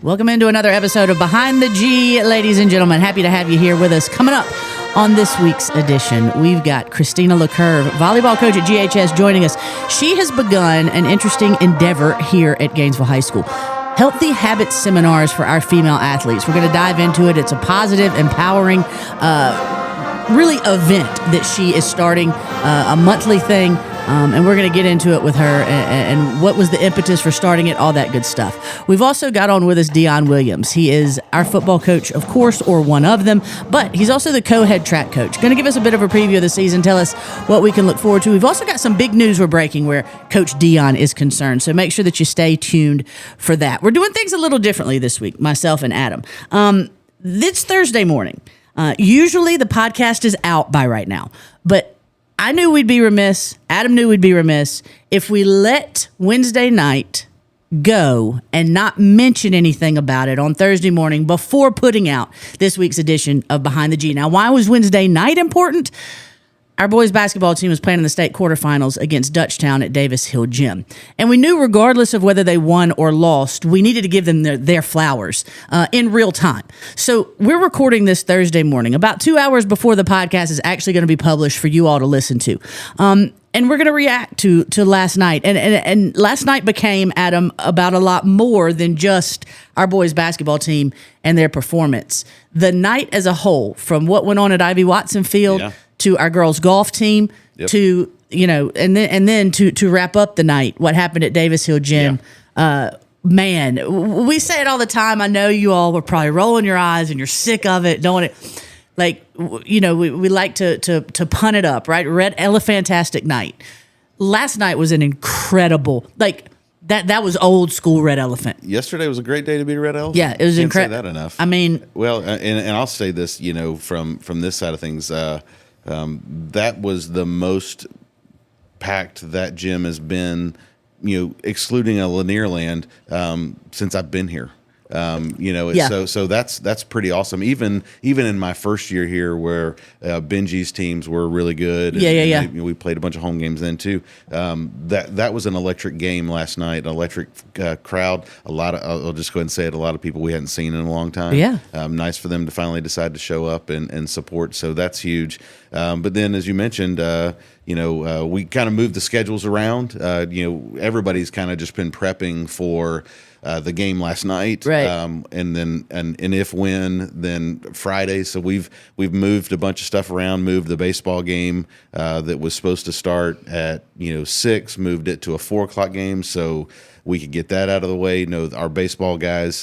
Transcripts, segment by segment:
Welcome into another episode of Behind the G, ladies and gentlemen. Happy to have you here with us. Coming up on this week's edition, we've got Christina Lecoeuvre, volleyball coach at GHS, joining us. She has begun an interesting endeavor here at Gainesville High School. Healthy Habits Seminars for our female athletes. We're going to dive into it. It's a positive, empowering, really event that she is starting, a monthly thing. And we're going to get into it with her and what was the impetus for starting it, all that good stuff. We've also got on with us Deon Williams. He is our football coach, of course, or one of them, but he's also the co-head track coach. Going to give us a bit of a preview of the season, tell us what we can look forward to. We've also got some big news we're breaking where Coach Deon is concerned, so make sure that you stay tuned for that. We're doing things a little differently this week, myself and Adam. It's Thursday morning. Usually the podcast is out by right now, but I knew we'd be remiss, Adam knew we'd be remiss, if we let Wednesday night go and not mention anything about it on Thursday morning before putting out this week's edition of Behind the G. Now, why was Wednesday night important? Our boys basketball team was playing in the state quarterfinals against Dutchtown at Davis Hill Gym. And we knew regardless of whether they won or lost, we needed to give them their flowers in real time. So we're recording this Thursday morning, about 2 hours before the podcast is actually going to be published for you all to listen to. And we're going to react to last night. And last night became, Adam, about a lot more than just our boys basketball team and their performance. The night as a whole, from what went on at Ivy Watson Field to our girls golf team, to, and then to wrap up the night, what happened at Davis Hill Gym. Man, we say it all the time. I know you all were probably rolling your eyes and you're sick of it, don't it? Like, we like to pun it up, right? Red Elephantastic night. Last night was an incredible, that was old school Red Elephant. Yesterday was a great day to be a Red Elephant. Yeah, it was incredible. Can't say that enough. I mean, well, and I'll say this, from this side of things, that was the most packed that gym has been, excluding a Lanier Land, since I've been here. So that's pretty awesome. Even in my first year here, where Benji's teams were really good. And we played a bunch of home games then too. That was an electric game last night. An electric crowd. I'll just go ahead and say it. A lot of people we hadn't seen in a long time. Yeah. Nice for them to finally decide to show up and support. So that's huge. But then, as you mentioned, we kind of moved the schedules around. Everybody's kind of just been prepping for the game last night, right? And if when, then Friday. So we've moved a bunch of stuff around. Moved the baseball game that was supposed to start at 6. Moved it to a 4:00 game so we could get that out of the way. Our baseball guys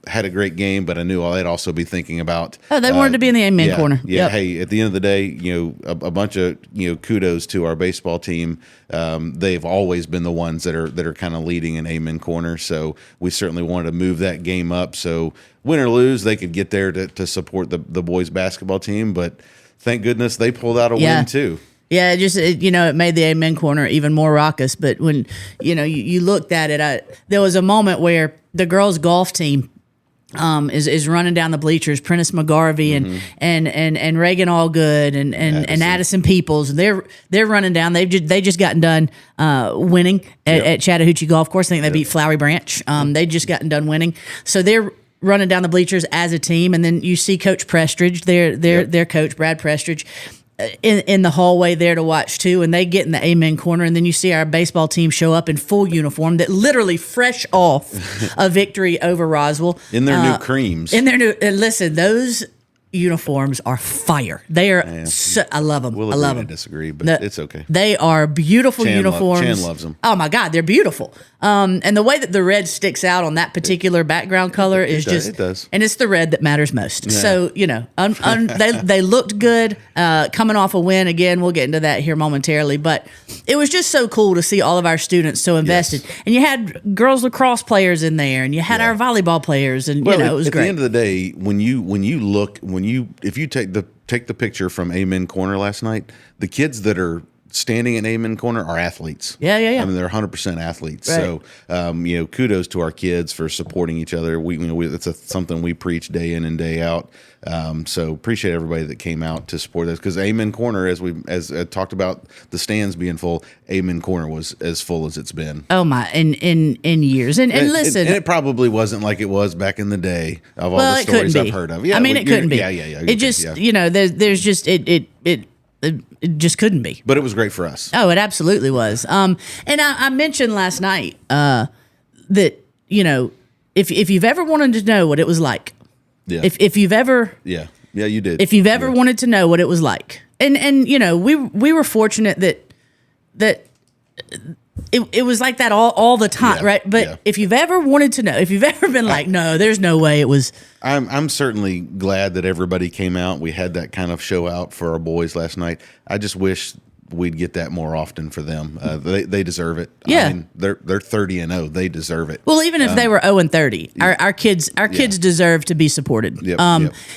had a great game, but I knew they'd also be thinking about. Oh, they wanted to be in the amen corner. Yeah. Yep. Hey, at the end of the day, a bunch of kudos to our baseball team. They've always been the ones that are kind of leading in amen corner. So we certainly wanted to move that game up. So win or lose, they could get there to support the boys basketball team. But thank goodness they pulled out a win too. Yeah, it made the amen corner even more raucous. But when, you looked at it, there was a moment where the girls' golf team is running down the bleachers. Prentice McGarvey and Reagan Allgood and Addison Peoples. And they're running down. They just gotten done winning at Chattahoochee Golf Course. I think they beat Flowery Branch. They just gotten done winning. So they're running down the bleachers as a team. And then you see Coach Prestridge, their coach, Brad Prestridge, in the hallway there to watch too, and they get in the amen corner, and then you see our baseball team show up in full uniform, that literally fresh off a victory over Roswell in their new creams. And listen, those uniforms are fire. They are. I love them. We'll I love them. Disagree, but it's okay. They are beautiful uniforms. Chan loves them. Oh my God, they're beautiful. And the way that the red sticks out on that particular background color is it does. And it's the red that matters most. Yeah. So they looked good coming off a win. Again, we'll get into that here momentarily. But it was just so cool to see all of our students so invested. Yes. And you had girls lacrosse players in there, and you had our volleyball players, and it was great. At the end of the day, if you take the picture from Amen Corner last night, the kids that are standing in Amen Corner are athletes. Yeah. I mean, they're 100% athletes. Right. So, kudos to our kids for supporting each other. It's something we preach day in and day out. So appreciate everybody that came out to support us, because Amen Corner, as I talked about the stands being full, Amen Corner was as full as it's been. Oh my, in years. And listen, and it probably wasn't like it was back in the day of all the stories I've heard of. Yeah, I mean, it couldn't be. Yeah. It just, there's just it just couldn't be. But it was great for us. Oh, it absolutely was. And I mentioned last night that if you've ever wanted to know what it was like, if you've ever you did. If you've ever wanted to know what it was like, and we were fortunate that it was like that all the time, right? But if you've ever wanted to know, if you've ever been like, no, there's no way it was. I'm certainly glad that everybody came out. We had that kind of show out for our boys last night. I just wish we'd get that more often for them. They deserve it. Yeah. I mean, they're 30-0. They deserve it. Well, even if they were 0-30, our kids deserve to be supported. Yep.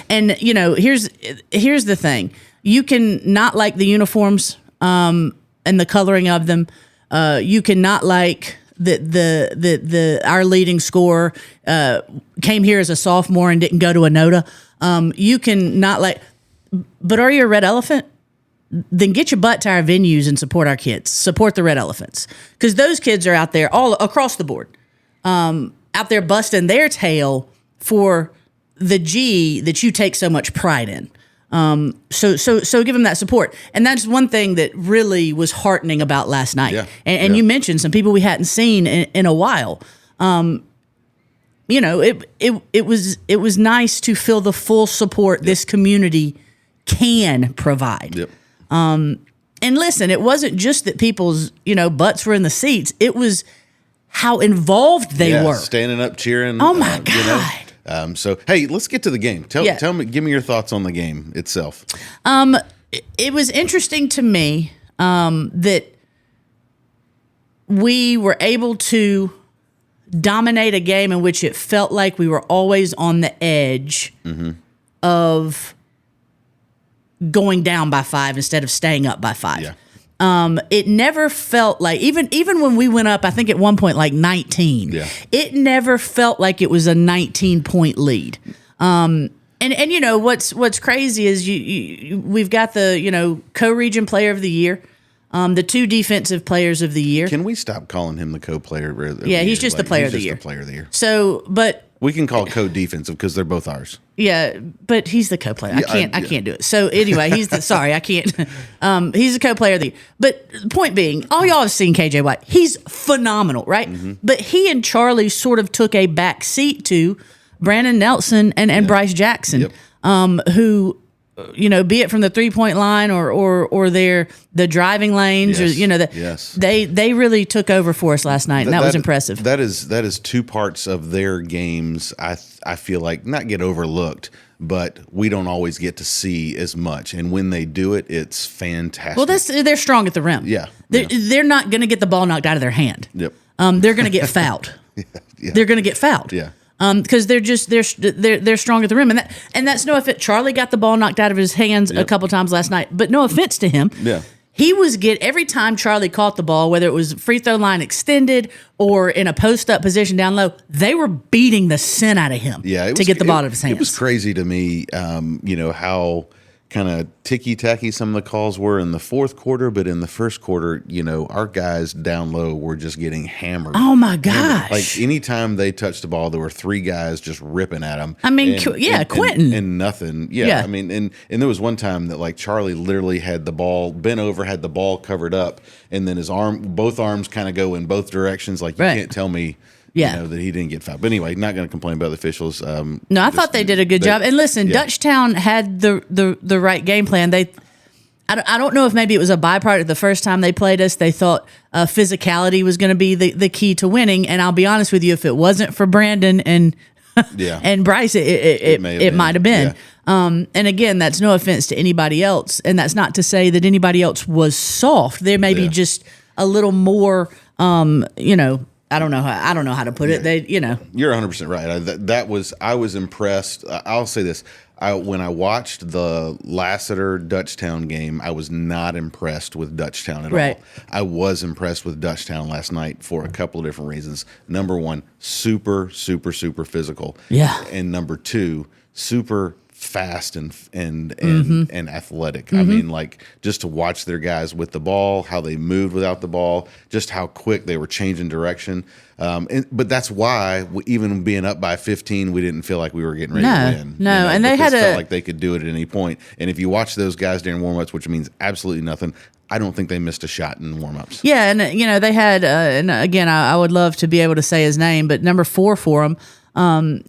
And here's the thing: you can not like the uniforms and the coloring of them. You can not like our leading scorer came here as a sophomore and didn't go to a NOTA. You can not like, but are you a Red Elephant? Then get your butt to our venues and support our kids. Support the Red Elephants, because those kids are out there all across the board, out there busting their tail for the G that you take so much pride in. So give them that support. And that's one thing that really was heartening about last night. Yeah. And you mentioned some people we hadn't seen in a while. It was nice to feel the full support this community can provide. Yep. And listen, it wasn't just that people's, butts were in the seats. It was how involved they were. Standing up, cheering. Oh my God. So, hey, let's get to the game. Tell me, give me your thoughts on the game itself. It was interesting to me that we were able to dominate a game in which it felt like we were always on the edge of going down by 5 instead of staying up by 5. Yeah. It never felt like, even when we went up, I think at one point like 19, it never felt like it was a 19-point lead. And what's crazy is we've got the co-region player of the year, the 2 defensive players of the year. Can we stop calling him the co-player? Yeah, he's just the player of the year. The player of the year. So, but we can call co-defensive because they're both ours. Yeah, but he's the co-player. I can't do it. So anyway, I can't. He's the co-player of the year. But the point being, all y'all have seen KJ White. He's phenomenal, right? But he and Charlie sort of took a back seat to Brandon Nelson and Bryce Jackson, who, be it from the 3-point line or the driving lanes, they really took over for us last night, and that was impressive. That is 2 parts of their games. I feel like not get overlooked, but we don't always get to see as much. And when they do it, it's fantastic. Well, they're strong at the rim. Yeah, they're not going to get the ball knocked out of their hand. Yep. They're going to get fouled. They're going to get fouled. Yeah. Because they're strong at the rim, and that's no offense. Charlie got the ball knocked out of his hands a couple times last night, but no offense to him. Yeah, he was every time Charlie caught the ball, whether it was free throw line extended or in a post up position down low, they were beating the sin out of him to get the ball out of his hands. It was crazy to me, how kind of ticky-tacky some of the calls were in the fourth quarter, but in the first quarter, our guys down low were just getting hammered. Oh, my gosh. Like, anytime they touched the ball, there were 3 guys just ripping at them. I mean, Quentin. And nothing. Yeah, I mean, and there was one time that, like, Charlie literally had the ball, bent over, had the ball covered up, and then both arms kind of go in both directions. Like, you can't tell me... that he didn't get fouled. But anyway, not going to complain about the officials. No, I thought they did a good job. And listen, Dutchtown had the right game plan. I don't know if maybe it was a byproduct the first time they played us. They thought physicality was going to be the key to winning. And I'll be honest with you, if it wasn't for Brandon and Bryce, it might have been. Yeah. And again, that's no offense to anybody else, and that's not to say that anybody else was soft. There may be just a little more, I don't know how to put it. They, You're 100% right. I was impressed. I'll say this. when I watched the Lassiter Dutchtown game, I was not impressed with Dutchtown at all. I was impressed with Dutchtown last night for a couple of different reasons. Number one, super physical. Yeah. And number two, super fast and athletic. I mean, like, just to watch their guys with the ball, how they moved without the ball, just how quick they were changing direction. But that's why, even being up by 15, we didn't feel like we were getting ready to win. No, and they felt like they could do it at any point. And if you watch those guys during warm-ups, which means absolutely nothing, I don't think they missed a shot in warm-ups. Yeah, and they had, and again, I would love to be able to say his name, but number 4 for him. Down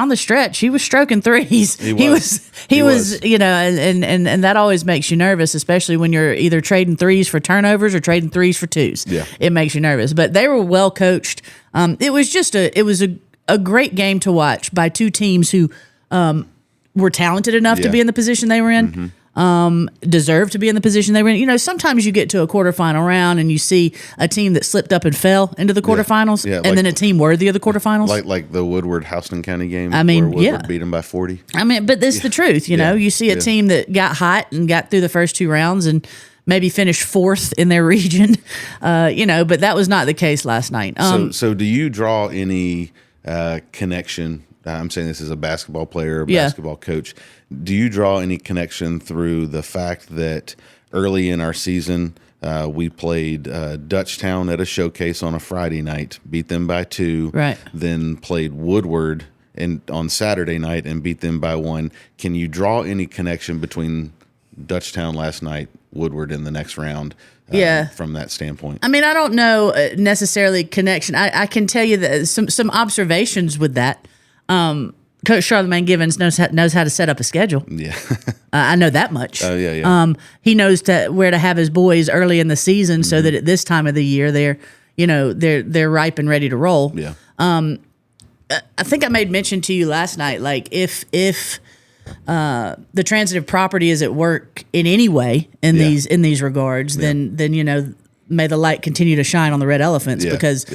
the stretch, he was stroking threes. He was, and that always makes you nervous, especially when you're either trading threes for turnovers or trading threes for twos. Yeah. It makes you nervous. But they were well coached. It was a great game to watch by two teams who were talented enough to be in the position they were in. Deserve to be in the position they were in. Sometimes you get to a quarterfinal round and you see a team that slipped up and fell into the quarterfinals, and then a team worthy of the quarterfinals. Like the Woodward-Houston County game, I mean, where Woodward beat them by 40. I mean, but this is the truth. You see a team that got hot and got through the first 2 rounds and maybe finished 4th in their region, but that was not the case last night. So do you draw any connection? I'm saying this as a basketball player, basketball coach. Do you draw any connection through the fact that early in our season we played Dutchtown at a showcase on a Friday night, beat them by 2, right? Then played Woodward on Saturday night and beat them by 1. Can you draw any connection between Dutchtown last night, Woodward in the next round? From that standpoint. I mean, I don't know necessarily connection. I can tell you that some observations with that. Coach Charlemagne Givens knows how to set up a schedule. Yeah, I know that much. Oh yeah. He knows where to have his boys early in the season so that at this time of the year they're ripe and ready to roll. Yeah. I think I made mention to you last night, like if the transitive property is at work in any way in these regards, then may the light continue to shine on the Red Elephants because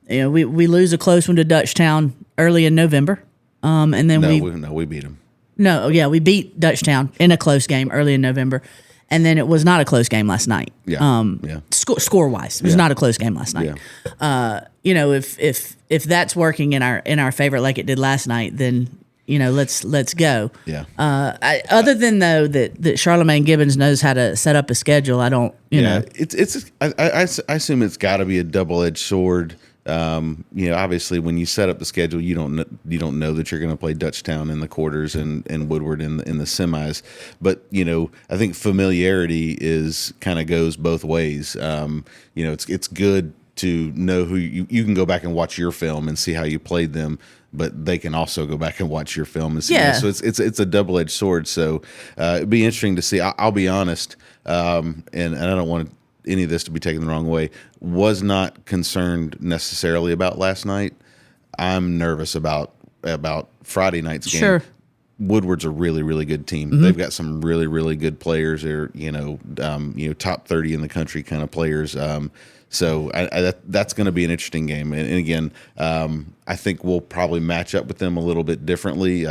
we lose a close one to Dutchtown early in November, and then we beat them. We beat Dutchtown in a close game early in November, and then it was not a close game last night. Score wise, it was not a close game last night. If that's working in our favor like it did last night, then let's go. Yeah. Other than though that Charlemagne Gibbons knows how to set up a schedule, I don't. I assume it's got to be a double-edged sword. Obviously, when you set up the schedule, you don't know that you're going to play Dutchtown in the quarters and Woodward in the semis. But I think familiarity goes both ways. It's good to know who you can go back and watch your film and see how you played them, but they can also go back and watch your film and see. Yeah. So it's a double-edged sword. So it'd be interesting to see. I'll be honest, and I don't want any of this to be taken the wrong way. Was not concerned necessarily about last night. I'm nervous about Friday night's game. Sure. Woodward's a really, really good team. Mm-hmm. They've got some really, really good players. They're top 30 in the country kind of players. So that's going to be an interesting game. And again, I think we'll probably match up with them a little bit differently.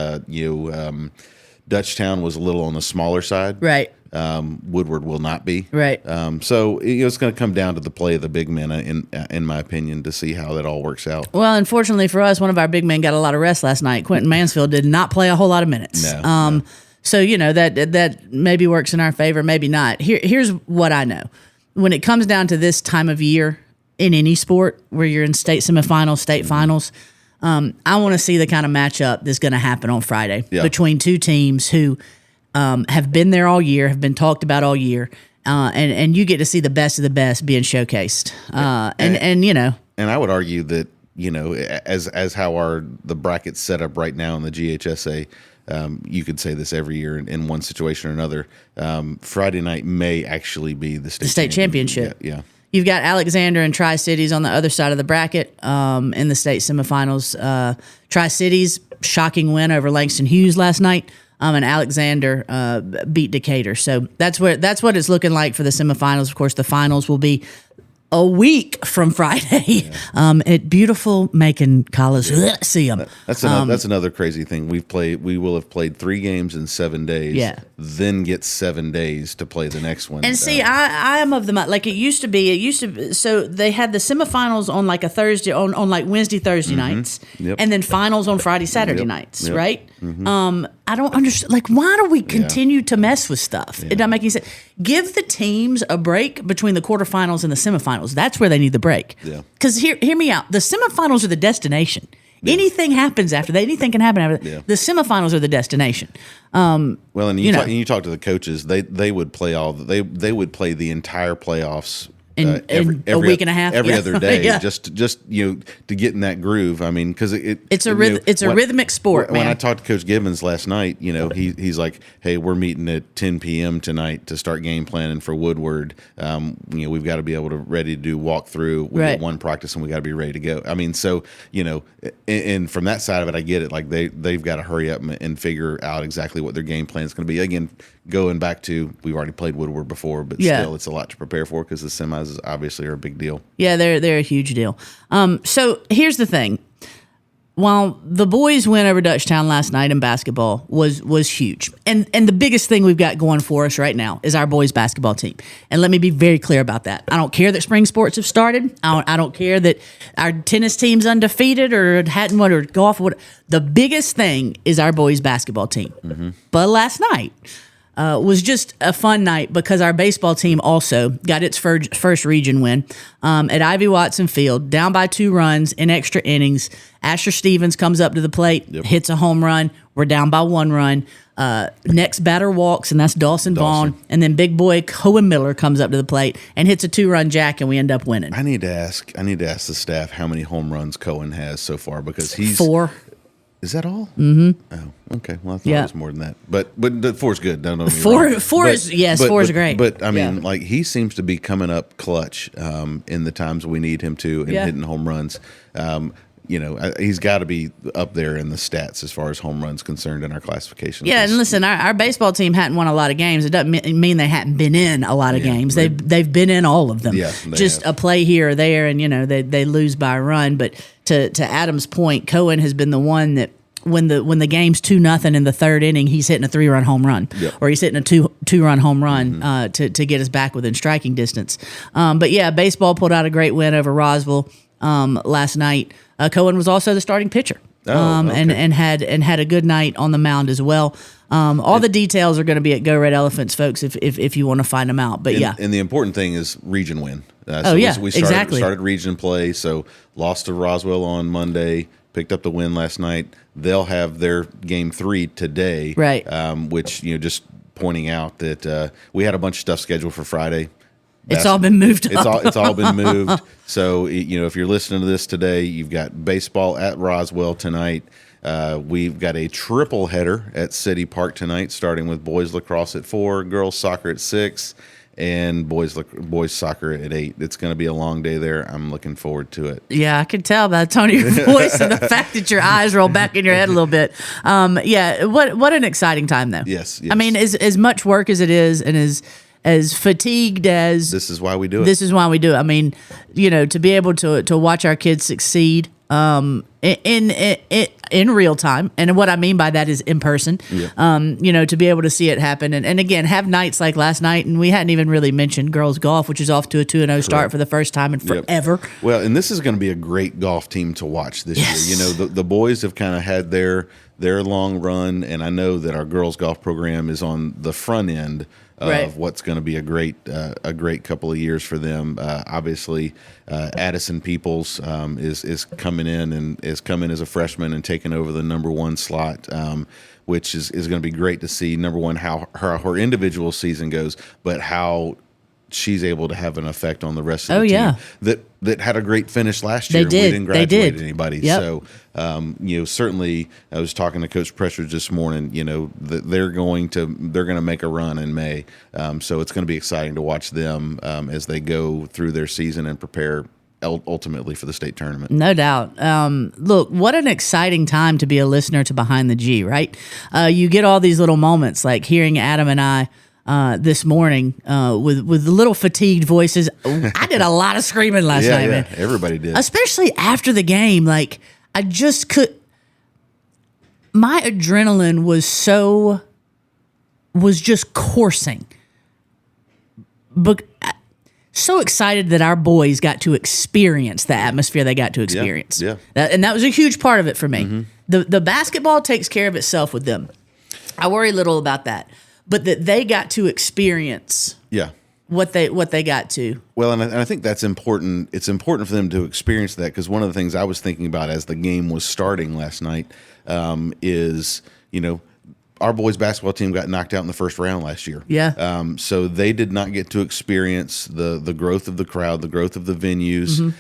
Dutchtown was a little on the smaller side. Right. Woodward will not be. Right. So it's going to come down to the play of the big men, in my opinion, to see how that all works out. Well, unfortunately for us, one of our big men got a lot of rest last night. Quentin Mansfield did not play a whole lot of minutes. No. So that maybe works in our favor, maybe not. Here's what I know. When it comes down to this time of year in any sport where you're in state semifinals, state finals, I want to see the kind of matchup that's going to happen on Friday between two teams who have been there all year, have been talked about all year, and you get to see the best of the best being showcased. And I would argue that as how the bracket's set up right now in the GHSA. You could say this every year in one situation or another. Friday night may actually be the state championship. Yeah. You've got Alexander and Tri-Cities on the other side of the bracket in the state semifinals. Tri-Cities, shocking win over Langston Hughes last night, and Alexander beat Decatur. So that's what it's looking like for the semifinals. Of course, the finals will be a week from Friday at beautiful Macon Coliseum. That's another crazy thing. We will have played 3 games in 7 days. Yeah. Then get 7 days to play the next one. And see, I am of the mind, like it used to be. So they had the semifinals on like a Thursday, on like Wednesday, Thursday nights, and then finals on Friday, Saturday nights, right? I don't understand. Like, why do we continue to mess with stuff? It doesn't make any sense. Give the teams a break between the quarterfinals and the semifinals. That's where they need the break. Yeah. Because hear me out. The semifinals are the destination. Yeah. Anything happens after that. Anything can happen after that. Yeah. The semifinals are the destination. Well, and you talk to the coaches. They would play they would play the entire playoffs. In a week and a half, every other day, just to get in that groove. I mean, because it's a rhythmic sport. When I talked to Coach Gibbons last night, he's like, "Hey, we're meeting at 10 p.m. tonight to start game planning for Woodward. We've got to be able to ready to do walkthrough. We got one practice and we got to be ready to go. I mean, so and from that side of it, I get it. Like they've got to hurry up and figure out exactly what their game plan is going to be. Again, going back to we've already played Woodward before, but still, it's a lot to prepare for because the semis obviously are a big deal. Yeah, they're a huge deal. So here's the thing. While the boys win over Dutchtown last night in basketball was huge. And the biggest thing we've got going for us right now is our boys basketball team. And let me be very clear about that. I don't care that spring sports have started. I don't care that our tennis team's undefeated or hadn't won or golf. The biggest thing is our boys basketball team. Mm-hmm. But last night was just a fun night because our baseball team also got its first region win at Ivy Watson Field, down by 2 runs in extra innings. Asher Stevens comes up to the plate, hits a home run. We're down by 1 run. Next batter walks, and that's Dawson Vaughn. And then big boy Cohen Miller comes up to the plate and hits a 2-run jack, and we end up winning. I need to ask the staff how many home runs Cohen has so far because he's 4. Is that all? Mm-hmm. Oh, okay. Well, I thought it was more than that. But the 4's good. Don't know me wrong. 4 is great. But I mean, like he seems to be coming up clutch in the times we need him to and hitting home runs. He's got to be up there in the stats as far as home runs concerned in our classification. Yeah, and listen, our baseball team hadn't won a lot of games. It doesn't mean they hadn't been in a lot of games. They've been in all of them. Yeah, just a play here or there, and they lose by a run. But to Adam's point, Cohen has been the one that when the game's 2-0 in the 3rd inning, he's hitting a 3-run home run, or he's hitting a 2-run home run to get us back within striking distance. But yeah, baseball pulled out a great win over Roswell last night. Cohen was also the starting pitcher, and had a good night on the mound as well. All the details are going to be at Go Red Elephants, folks, if you want to find them out. But and the important thing is region win. We started region play, so lost to Roswell on Monday. Picked up the win last night. They'll have their game 3 today, right? Which just pointing out that we had a bunch of stuff scheduled for Friday. It's all been moved up. It's all been moved. So if you're listening to this today, you've got baseball at Roswell tonight. We've got a triple header at City Park tonight, starting with boys lacrosse at 4, girls soccer at 6. And boys soccer at 8. It's going to be a long day there. I'm looking forward to it. Yeah, I can tell by the tone of your voice and the fact that your eyes roll back in your head a little bit. What an exciting time, though. Yes. I mean, as much work as it is, and as fatigued as this is why we do it. This is why we do it. I mean, to be able to watch our kids succeed in real time, and what I mean by that is in person. To be able to see it happen, and again have nights like last night, and we hadn't even really mentioned girls golf, which is off to a 2-0 start for the first time in forever. Well, and this is going to be a great golf team to watch this year. The boys have kind of had their long run, and I know that our girls golf program is on the front end of what's going to be a great couple of years for them. Obviously, Addison Peoples is coming in and is coming as a freshman and taking over the number 1 slot, which is going to be great to see. Number one, how her individual season goes, but how she's able to have an effect on the rest of the team that had a great finish last year. We didn't graduate anybody. So, certainly I was talking to Coach Pressure this morning, that they're going to make a run in May. So it's going to be exciting to watch them as they go through their season and prepare ultimately for the state tournament. No doubt. Look, what an exciting time to be a listener to Behind the G, right? You get all these little moments like hearing Adam and I this morning with little fatigued voices. I did a lot of screaming last night, man. Everybody did. Especially after the game. Like, I just could. My adrenaline was just coursing. But so excited that our boys got to experience the atmosphere they got to experience. Yeah. And that was a huge part of it for me. Mm-hmm. The basketball takes care of itself with them. I worry little about that. But that they got to experience what they got to. Well, and I think that's important. It's important for them to experience that, because one of the things I was thinking about as the game was starting last night is, our boys basketball team got knocked out in the first round last year. Yeah. So they did not get to experience the growth of the crowd, the growth of the venues,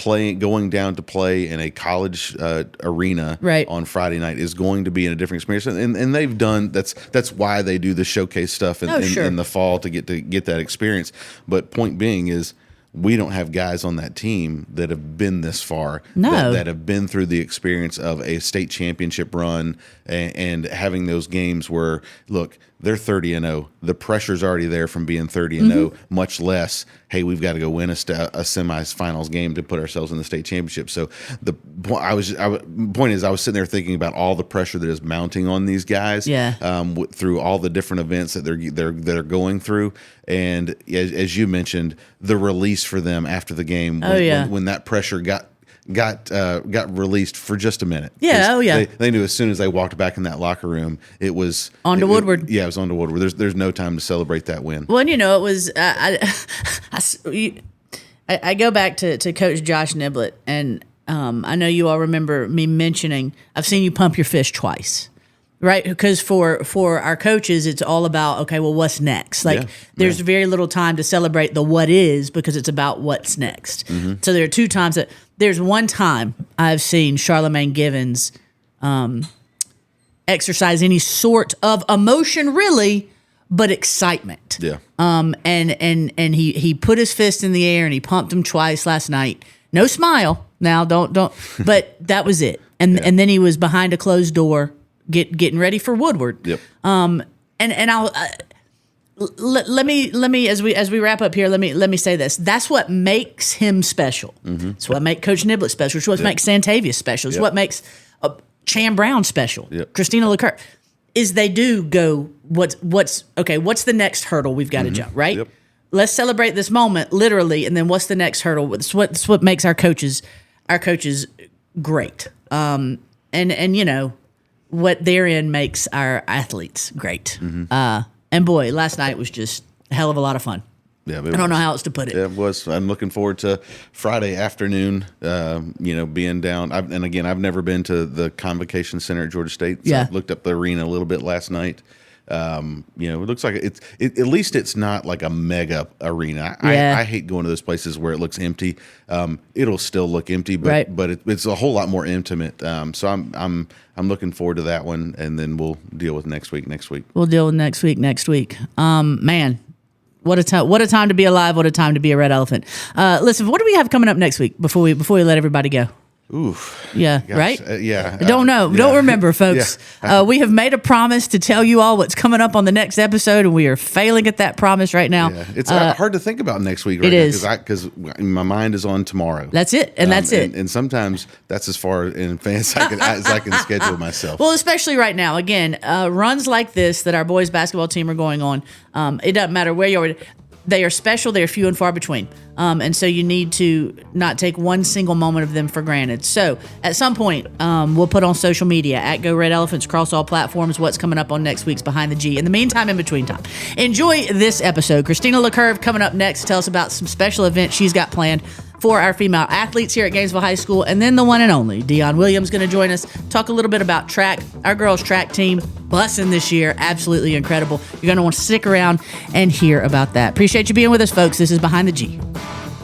going down to play in a college arena on Friday night is going to be in a different experience. And they've done that's why they do the showcase stuff in the fall to get that experience. But point being is, we don't have guys on that team that have been this far, that have been through the experience of a state championship run and having those games where, look, they're 30-0. The pressure's already there from being 30-0, much less, hey, we've got to go win a semifinals game to put ourselves in the state championship. So the point is, I was sitting there thinking about all the pressure that is mounting on these guys through all the different events that they're going through. And as you mentioned, the release for them after the game when that pressure got released for just a minute. Yeah, They knew as soon as they walked back in that locker room, it was on to Woodward. It was on to Woodward. There's no time to celebrate that win. Well, it was. I go back to Coach Josh Niblett, and I know you all remember me mentioning, I've seen you pump your fist twice. Right, because for our coaches, it's all about, okay, well, what's next? There's very little time to celebrate the what is, because it's about what's next. So there are two times there's one time I've seen Charlamagne Givens exercise any sort of emotion, really, but excitement. Yeah. And he put his fist in the air and he pumped him twice last night. No smile. Now don't. But that was it. And then he was behind a closed door, getting ready for Woodward. Yep. And I'll let me as we wrap up here. Let me say this. That's what makes him special. It's what makes Coach Niblett special. It's what makes Santavia special. It's what makes Chan Brown special. Christina Lecoeuvre is they do go. What's the next hurdle we've got to jump, right? Yep. Let's celebrate this moment literally, and then what's the next hurdle? It's what makes our coaches great. And what they're in makes our athletes great. And boy, last night was just a hell of a lot of fun. Yeah, I don't know how else to put it. Yeah, it was. I'm looking forward to Friday afternoon, being down. I've never been to the Convocation Center at Georgia State. So I looked up the arena a little bit last night. It looks like at least it's not like a mega arena. I hate going to those places where it looks empty. It'll still look empty, but it's a whole lot more intimate. So I'm looking forward to that one, and then we'll deal with next week. We'll deal with next week. Man, what a time to be alive. What a time to be a red elephant. Listen, what do we have coming up next week before we let everybody go? Oof. Yeah. Gosh, right? I don't know. Don't remember, folks. We have made a promise to tell you all what's coming up on the next episode, and we are failing at that promise right now. Yeah. It's hard to think about next week right now because my mind is on tomorrow. That's it. And that's it. And sometimes that's as far in advance as I can schedule myself. Well, especially right now. Again, runs like this that our boys basketball team are going on, it doesn't matter where you are. They are special. They are few and far between. And so you need to not take one single moment of them for granted. So at some point, we'll put on social media at Go Red Elephants across all platforms what's coming up on next week's Behind the G. In the meantime, in between time, enjoy this episode. Christina Lecoeuvre coming up next to tell us about some special events she's got planned for our female athletes here at Gainesville High School. And then the one and only Deon Williams going to join us, talk a little bit about track. Our girls' track team bussing this year. Absolutely incredible. You're going to want to stick around and hear about that. Appreciate you being with us, folks. This is Behind the G.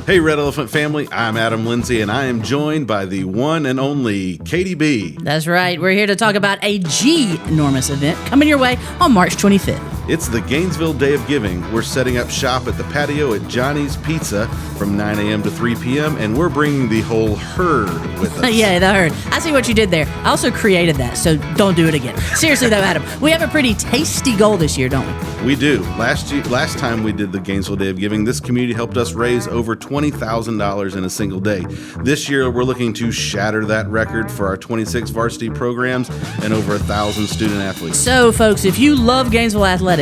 Hey, Red Elephant family. I'm Adam Lindsey, and I am joined by the one and only Katie B. That's right. We're here to talk about a G-normous event coming your way on March 25th. It's the Gainesville Day of Giving. We're setting up shop at the patio at Johnny's Pizza from 9 a.m. to 3 p.m., and we're bringing the whole herd with us. Yeah, the herd. I see what you did there. I also created that, so don't do it again. Seriously, though, Adam, we have a pretty tasty goal this year, don't we? We do. Last time we did the Gainesville Day of Giving, this community helped us raise over $20,000 in a single day. This year, we're looking to shatter that record for our 26 varsity programs and over 1,000 student athletes. So, folks, if you love Gainesville athletics,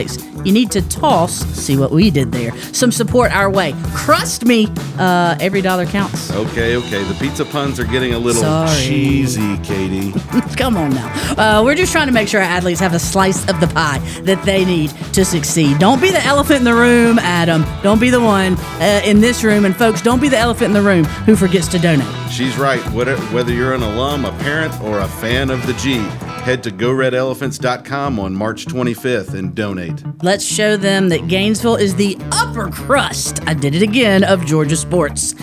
you need to see what we did there, some support our way. Trust me, every dollar counts. Okay. The pizza puns are getting a little cheesy, Katie. Come on now. We're just trying to make sure our athletes have a slice of the pie that they need to succeed. Don't be the elephant in the room, Adam. Don't be the one in this room. And folks, don't be the elephant in the room who forgets to donate. She's right. Whether you're an alum, a parent, or a fan of the G, head to GoRedElephants.com on March 25th and donate. Let's show them that Gainesville is the upper crust, I did it again, of Georgia sports.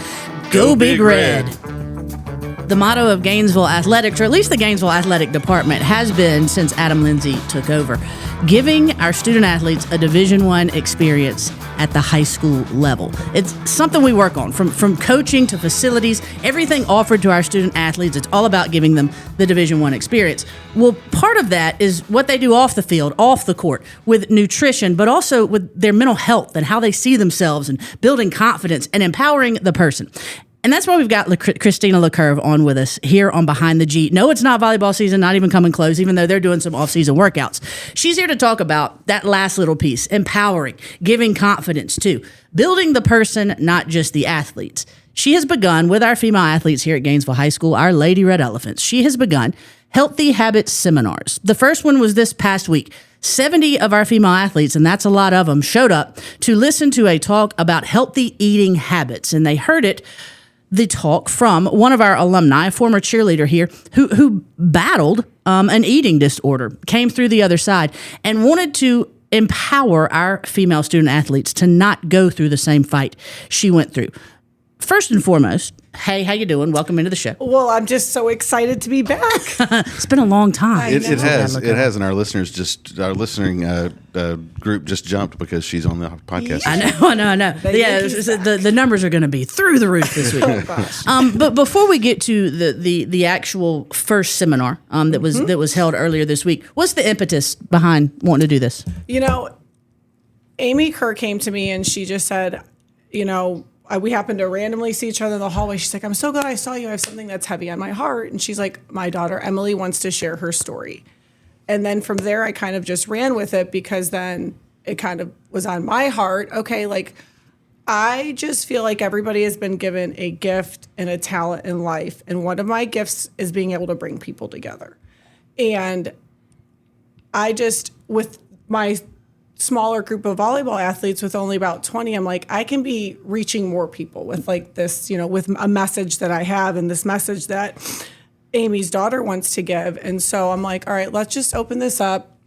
Go Big Red. The motto of Gainesville Athletics, or at least the Gainesville Athletic Department, has been, since Adam Lindsey took over, giving our student athletes a Division I experience at the high school level. It's something we work on, from coaching to facilities, everything offered to our student athletes. It's all about giving them the Division I experience. Well, part of that is what they do off the field, off the court, with nutrition, but also with their mental health and how they see themselves and building confidence and empowering the person. And that's why we've got Christina Lecoeuvre on with us here on Behind the G. No, it's not volleyball season, not even coming close, even though they're doing some off-season workouts. She's here to talk about that last little piece, empowering, giving confidence to, building the person, not just the athletes. She has begun with our female athletes here at Gainesville High School, our Lady Red Elephants. She has begun Healthy Habits Seminars. The first one was this past week. 70 of our female athletes, and that's a lot of them, showed up to listen to a talk about healthy eating habits, and they heard the talk from one of our alumni, a former cheerleader here, who battled an eating disorder, came through the other side, and wanted to empower our female student athletes to not go through the same fight she went through. First and foremost, hey, how you doing? Welcome into the show. Well, I'm just so excited to be back. It's been a long time. It has, and our listening group just jumped because she's on the podcast. I know. Yeah, the numbers are going to be through the roof this week. But before we get to the actual first seminar that was held earlier this week, what's the impetus behind wanting to do this? Amy Kerr came to me and she just said, we happened to randomly see each other in the hallway. She's like, I'm so glad I saw you. I have something that's heavy on my heart. And she's like, my daughter, Emily, wants to share her story. And then from there, I kind of just ran with it because then it kind of was on my heart. Okay, I just feel like everybody has been given a gift and a talent in life. And one of my gifts is being able to bring people together. And I just, with my smaller group of volleyball athletes with only about 20, I'm like, I can be reaching more people with this, with a message that I have and this message that Amy's daughter wants to give. And so I'm like, all right, let's just open this up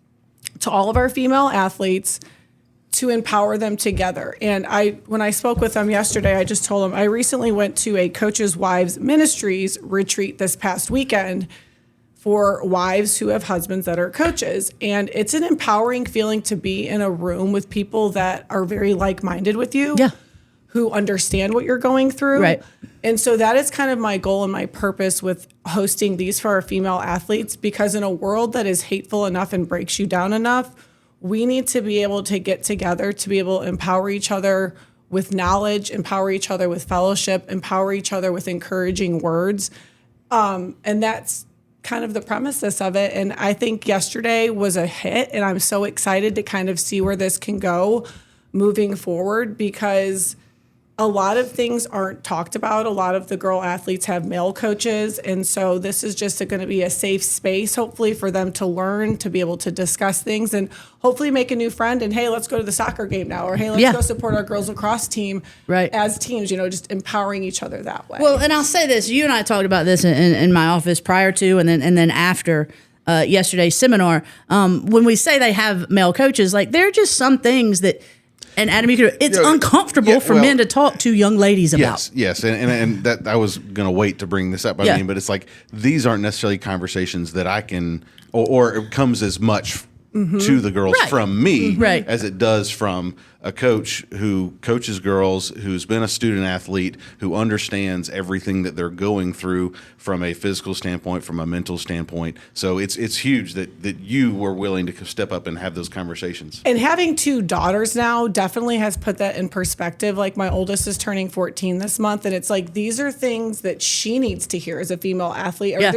to all of our female athletes to empower them together. And when I spoke with them yesterday, I just told them I recently went to a Coaches' Wives Ministries retreat this past weekend for wives who have husbands that are coaches. And it's an empowering feeling to be in a room with people that are very like-minded with you, who understand what you're going through. Right. And so that is kind of my goal and my purpose with hosting these for our female athletes, because in a world that is hateful enough and breaks you down enough, we need to be able to get together to be able to empower each other with knowledge, empower each other with fellowship, empower each other with encouraging words. And that's kind of the premises of it. And I think yesterday was a hit, and I'm so excited to kind of see where this can go moving forward, because a lot of things aren't talked about. A lot of the girl athletes have male coaches. And so this is just going to be a safe space, hopefully, for them to learn, to be able to discuss things and hopefully make a new friend. And hey, let's go to the soccer game now. Or hey, let's go support our girls lacrosse team as teams, just empowering each other that way. Well, and I'll say this, you and I talked about this in my office prior to and then after yesterday's seminar. When we say they have male coaches, there are just some things that, and Adam, it's uncomfortable for men to talk to young ladies about. Yes, and that I was going to wait to bring this up. But it's these aren't necessarily conversations that I can, or it comes as much to the girls Right. from me Right. as it does from a coach who coaches girls, who's been a student athlete, who understands everything that they're going through from a physical standpoint, from a mental standpoint. So it's huge that you were willing to step up and have those conversations. And having 2 daughters now definitely has put that in perspective. Like my oldest is turning 14 this month, and it's like these are things that she needs to hear as a female athlete. Or Yeah.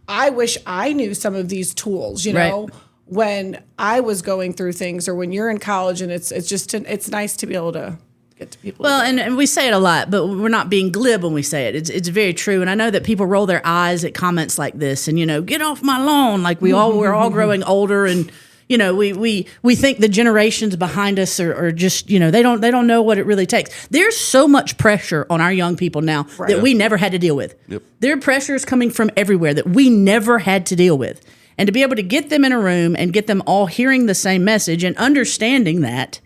I wish I knew some of these tools, you know, Right. when I was going through things, or when you're in college, and it's nice to be able to get to people. Well, and we say it a lot, but we're not being glib when we say it. It's very true. And I know that people roll their eyes at comments like this and, get off my lawn. Like we're all growing older, and, we think the generations behind us are just, they don't know what it really takes. There's so much pressure on our young people now that we never had to deal with. Yep. There are pressures coming from everywhere that we never had to deal with. And to be able to get them in a room and get them all hearing the same message and understanding that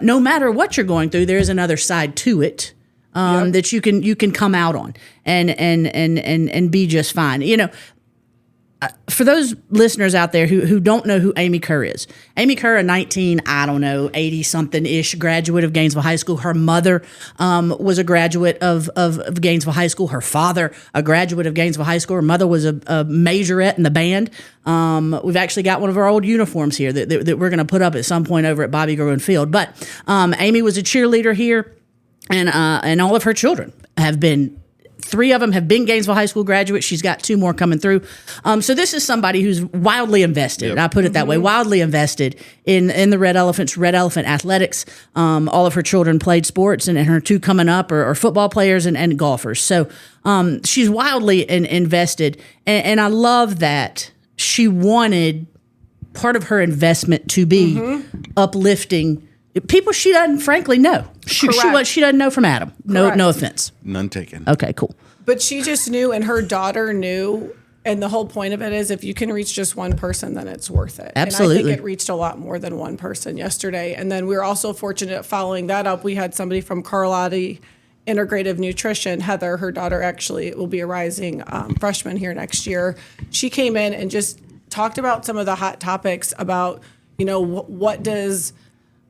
no matter what you're going through, there is another side to it that you can come out on and be just fine. For those listeners out there who don't know who Amy Kerr is, Amy Kerr, a 80-something-ish graduate of Gainesville High School. Her mother was a graduate of Gainesville High School. Her father, a graduate of Gainesville High School. Her mother was a majorette in the band. We've actually got one of our old uniforms here that we're going to put up at some point over at Bobby Gruen Field. But Amy was a cheerleader here, and all of her children have been. 3 of them have been Gainesville High School graduates. She's got 2 more coming through. So this is somebody who's wildly invested. Yep. I put it that way, wildly invested in the Red Elephants, Red Elephant athletics. All of her children played sports, and her 2 coming up are football players and golfers. So she's wildly invested. And I love that she wanted part of her investment to be uplifting people she doesn't frankly know. She doesn't know from Adam. No offense. None taken. Okay, cool. But she just knew, and her daughter knew, and the whole point of it is if you can reach just one person, then it's worth it. Absolutely. And I think it reached a lot more than one person yesterday. And then we were also fortunate following that up. We had somebody from Carlotti Integrative Nutrition, Heather, her daughter actually will be a rising freshman here next year. She came in and just talked about some of the hot topics about, what does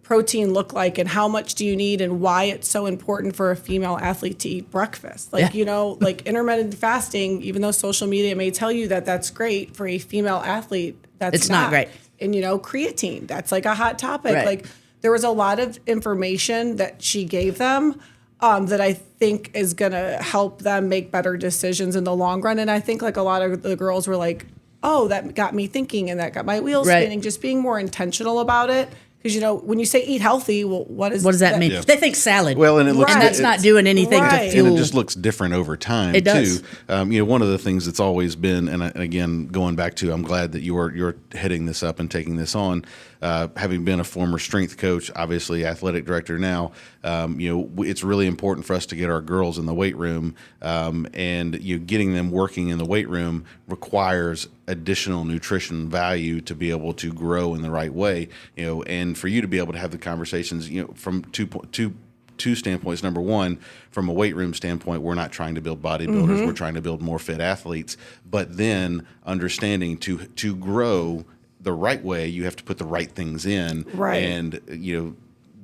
protein look like and how much do you need and why it's so important for a female athlete to eat breakfast. Like intermittent fasting, even though social media may tell you that that's great for a female athlete, it's not great. And creatine, that's like a hot topic. Right. Like there was a lot of information that she gave them that I think is going to help them make better decisions in the long run. And I think like a lot of the girls were like, oh, that got me thinking and that got my wheels spinning, just being more intentional about it. Because, when you say eat healthy, well, what does that mean? Yeah. They think salad. Well, and it looks Right. that's not doing anything to Right. fuel. And it just looks different over time, It does. too. One of the things that's always been, and again, going back to, I'm glad that you're heading this up and taking this on. Having been a former strength coach, obviously athletic director now, it's really important for us to get our girls in the weight room, and getting them working in the weight room requires additional nutrition value to be able to grow in the right way, and for you to be able to have the conversations, from two standpoints. Number one, from a weight room standpoint, we're not trying to build bodybuilders. We're trying to build more fit athletes. But then understanding to grow the right way, you have to put the right things in. Right. And,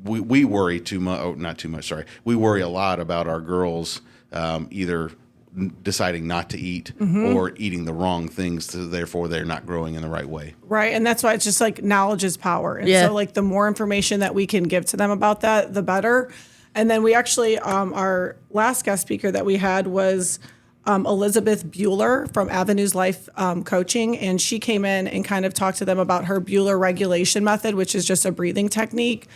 we worry too much, not too much, sorry. We worry a lot about our girls either deciding not to eat or eating the wrong things, so therefore they're not growing in the right way. Right. And that's why it's just like knowledge is power. And so like the more information that we can give to them about that, the better. And then we actually, our last guest speaker that we had was Elizabeth Bueller from Avenues Life Coaching. And she came in and kind of talked to them about her Bueller regulation method, which is just a breathing technique,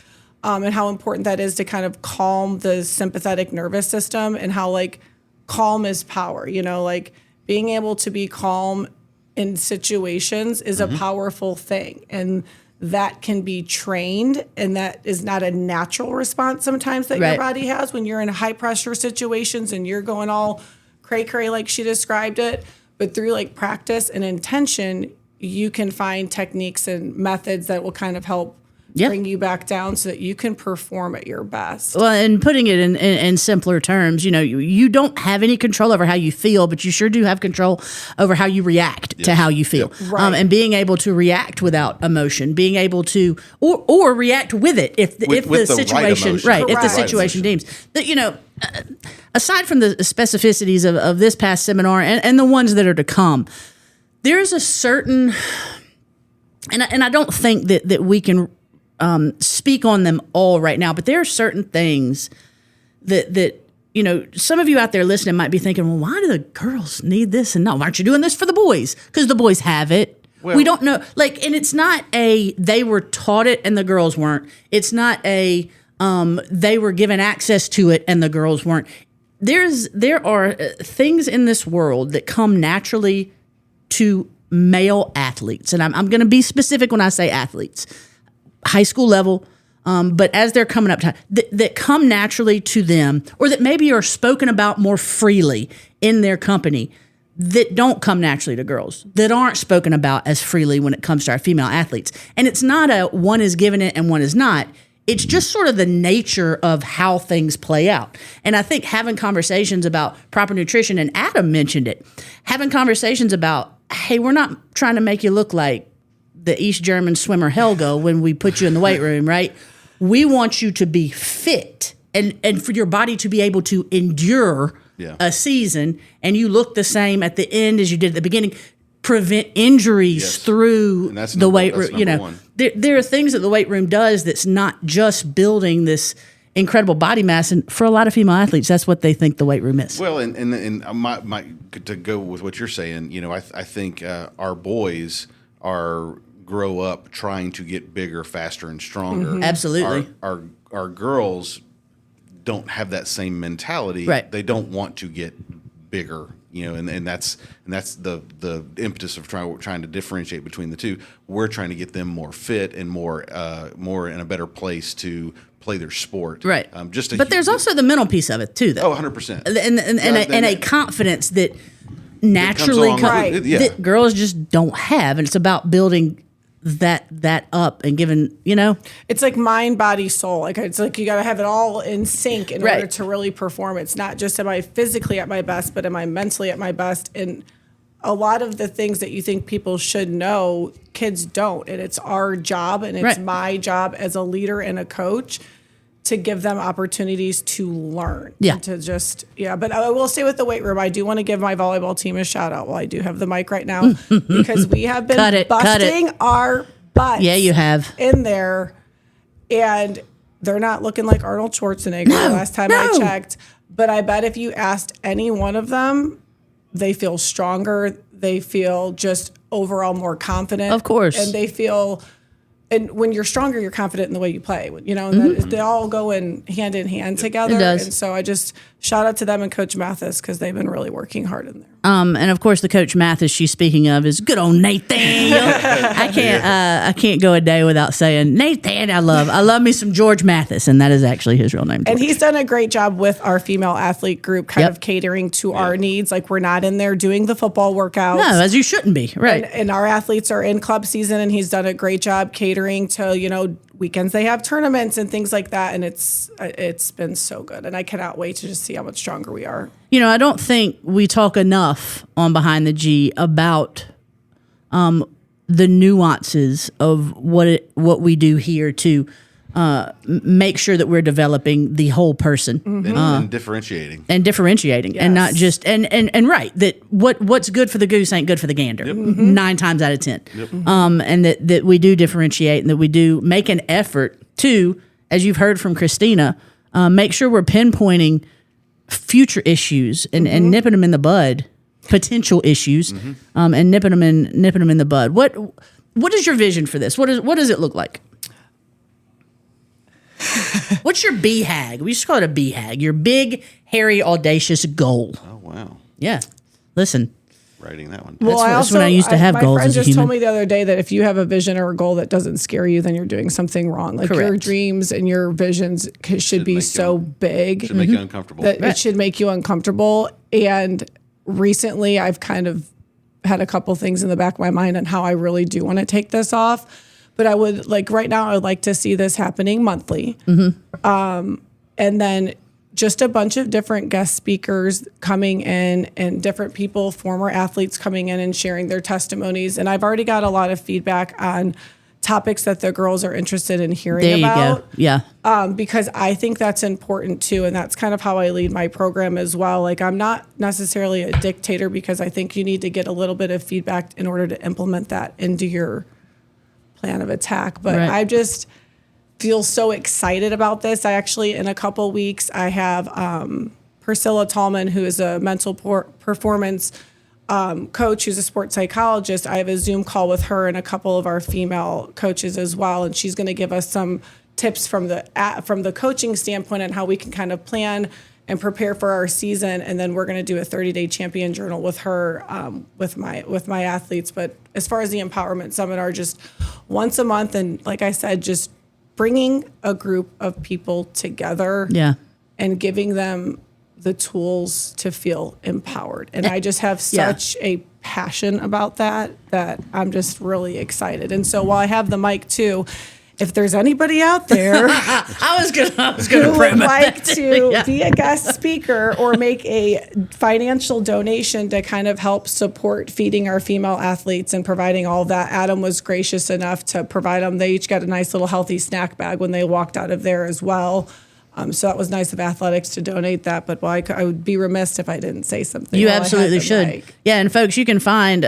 and how important that is to kind of calm the sympathetic nervous system, and how like calm is power, like being able to be calm in situations is a powerful thing. And that can be trained, and that is not a natural response sometimes that your body has when you're in high pressure situations and you're going all cray-cray like she described it. But through like practice and intention, you can find techniques and methods that will kind of help bring you back down so that you can perform at your best. Well, and putting it in simpler terms, you don't have any control over how you feel, but you sure do have control over how you react to how you feel. Yep. Right. And being able to react without emotion, being able to, or react with it if the situation, right, if the situation deems that, aside from the specificities of this past seminar and the ones that are to come, there's a certain, and I don't think that we can speak on them all right now, but there are certain things that some of you out there listening might be thinking, well, why do the girls need this? And no, why aren't you doing this for the boys? Because the boys have it. Well, we don't know. And it's not they were taught it and the girls weren't. It's not they were given access to it and the girls weren't. There are things in this world that come naturally to male athletes. And I'm going to be specific when I say athletes. High school level, but as they're coming up, that come naturally to them, or that maybe are spoken about more freely in their company, that don't come naturally to girls, that aren't spoken about as freely when it comes to our female athletes. And it's not one is given it and one is not. It's just sort of the nature of how things play out. And I think having conversations about proper nutrition, and Adam mentioned it, having conversations about, hey, we're not trying to make you look like the East German swimmer Helga when we put you in the weight room, right? We want you to be fit and for your body to be able to endure a season, and you look the same at the end as you did at the beginning. Prevent injuries through the weight room. There are things that the weight room does that's not just building this incredible body mass, and for a lot of female athletes, that's what they think the weight room is. Well, and my to go with what you're saying, I think our boys grow up trying to get bigger, faster, and stronger. Mm-hmm. Absolutely. Our girls don't have that same mentality. Right. They don't want to get bigger, and that's the impetus of trying to differentiate between the two. We're trying to get them more fit and more in a better place to play their sport. Right. But there's also the mental piece of it too, though. 100%. And a confidence that naturally that girls just don't have, and it's about building that up and giving, it's like mind, body, soul. Like it's like you got to have it all in sync in order to really perform. It's not just am I physically at my best, but am I mentally at my best? And a lot of the things that you think people should know, kids don't. And it's our job, and it's my job as a leader and a coach to give them opportunities to learn. Yeah. And to just, But I will say with the weight room, I do want to give my volleyball team a shout out while I do have the mic right now, because we have been busting our butts. Yeah, you have. In there, and they're not looking like Arnold Schwarzenegger the last time I checked. But I bet if you asked any one of them, they feel stronger. They feel just overall more confident. Of course. And they feel... And when you're stronger, you're confident in the way you play. And they all go hand in hand together. It does. And so I just shout out to them and Coach Mathis, because they've been really working hard in there. And of course, the Coach Mathis she's speaking of is good old Nathaniel. I can't go a day without saying Nathan. I love me some George Mathis, and that is actually his real name. George. And he's done a great job with our female athlete group, kind of catering to our needs. Like, we're not in there doing the football workouts. No, as you shouldn't be, right? And our athletes are in club season, and he's done a great job catering to weekends they have tournaments and things like that, and it's been so good, and I cannot wait to just see how much stronger we are. I don't think we talk enough on Behind the G about the nuances of what we do here to make sure that we're developing the whole person and differentiating yes. And not just and right, that what's good for the goose ain't good for the gander 9 times out of 10. Yep. And that we do differentiate, and that we do make an effort to, as you've heard from Christina, make sure we're pinpointing future issues and nipping them in the bud, potential issues, and nipping them in the bud. What is your vision for this? What does it look like? What's your BHAG? We just call it a BHAG. Your big, hairy, audacious goal. Oh, wow. Yeah. Listen. Writing that one. Well, that's when I used to have goals. My friend as a just human. told me the other day that if you have a vision or a goal that doesn't scare you, then you're doing something wrong. Like, Correct. your dreams and your visions should be so big. Should make you uncomfortable. That it should make you uncomfortable. And recently I've kind of had a couple things in the back of my mind on how I really do want to take this off. But I would right now, I would like to see this happening monthly. And then just a bunch of different guest speakers coming in and different people, former athletes coming in and sharing their testimonies. And I've already got a lot of feedback on topics that the girls are interested in hearing about. There you go. Yeah. Because I think that's important too. And that's kind of how I lead my program as well. Like, I'm not necessarily a dictator, because I think you need to get a little bit of feedback in order to implement that into your plan of attack. But Right. I just feel so excited about this. I actually, in a couple weeks, I have Priscilla Tallman, who is a mental performance coach, who's a sports psychologist. I have a Zoom call with her and a couple of our female coaches as well, and she's going to give us some tips from the coaching standpoint and how we can kind of plan and prepare for our season. And then we're going to do a 30-day champion journal with her, with my athletes. But as far as the empowerment seminar, just once a month, and like I said, just bringing a group of people together, Yeah. and giving them the tools to feel empowered. And I just have such a passion about that I'm just really excited. And so while I have the mic too, if there's anybody out there I was gonna who would like to Yeah. be a guest speaker or make a financial donation to kind of help support feeding our female athletes and providing all of that, Adam was gracious enough to provide them. They each got a nice little healthy snack bag when they walked out of there as well. So that was nice of athletics to donate that. But I would be remiss if I didn't say something. You while I had absolutely the should. mic. Yeah, and folks, you can find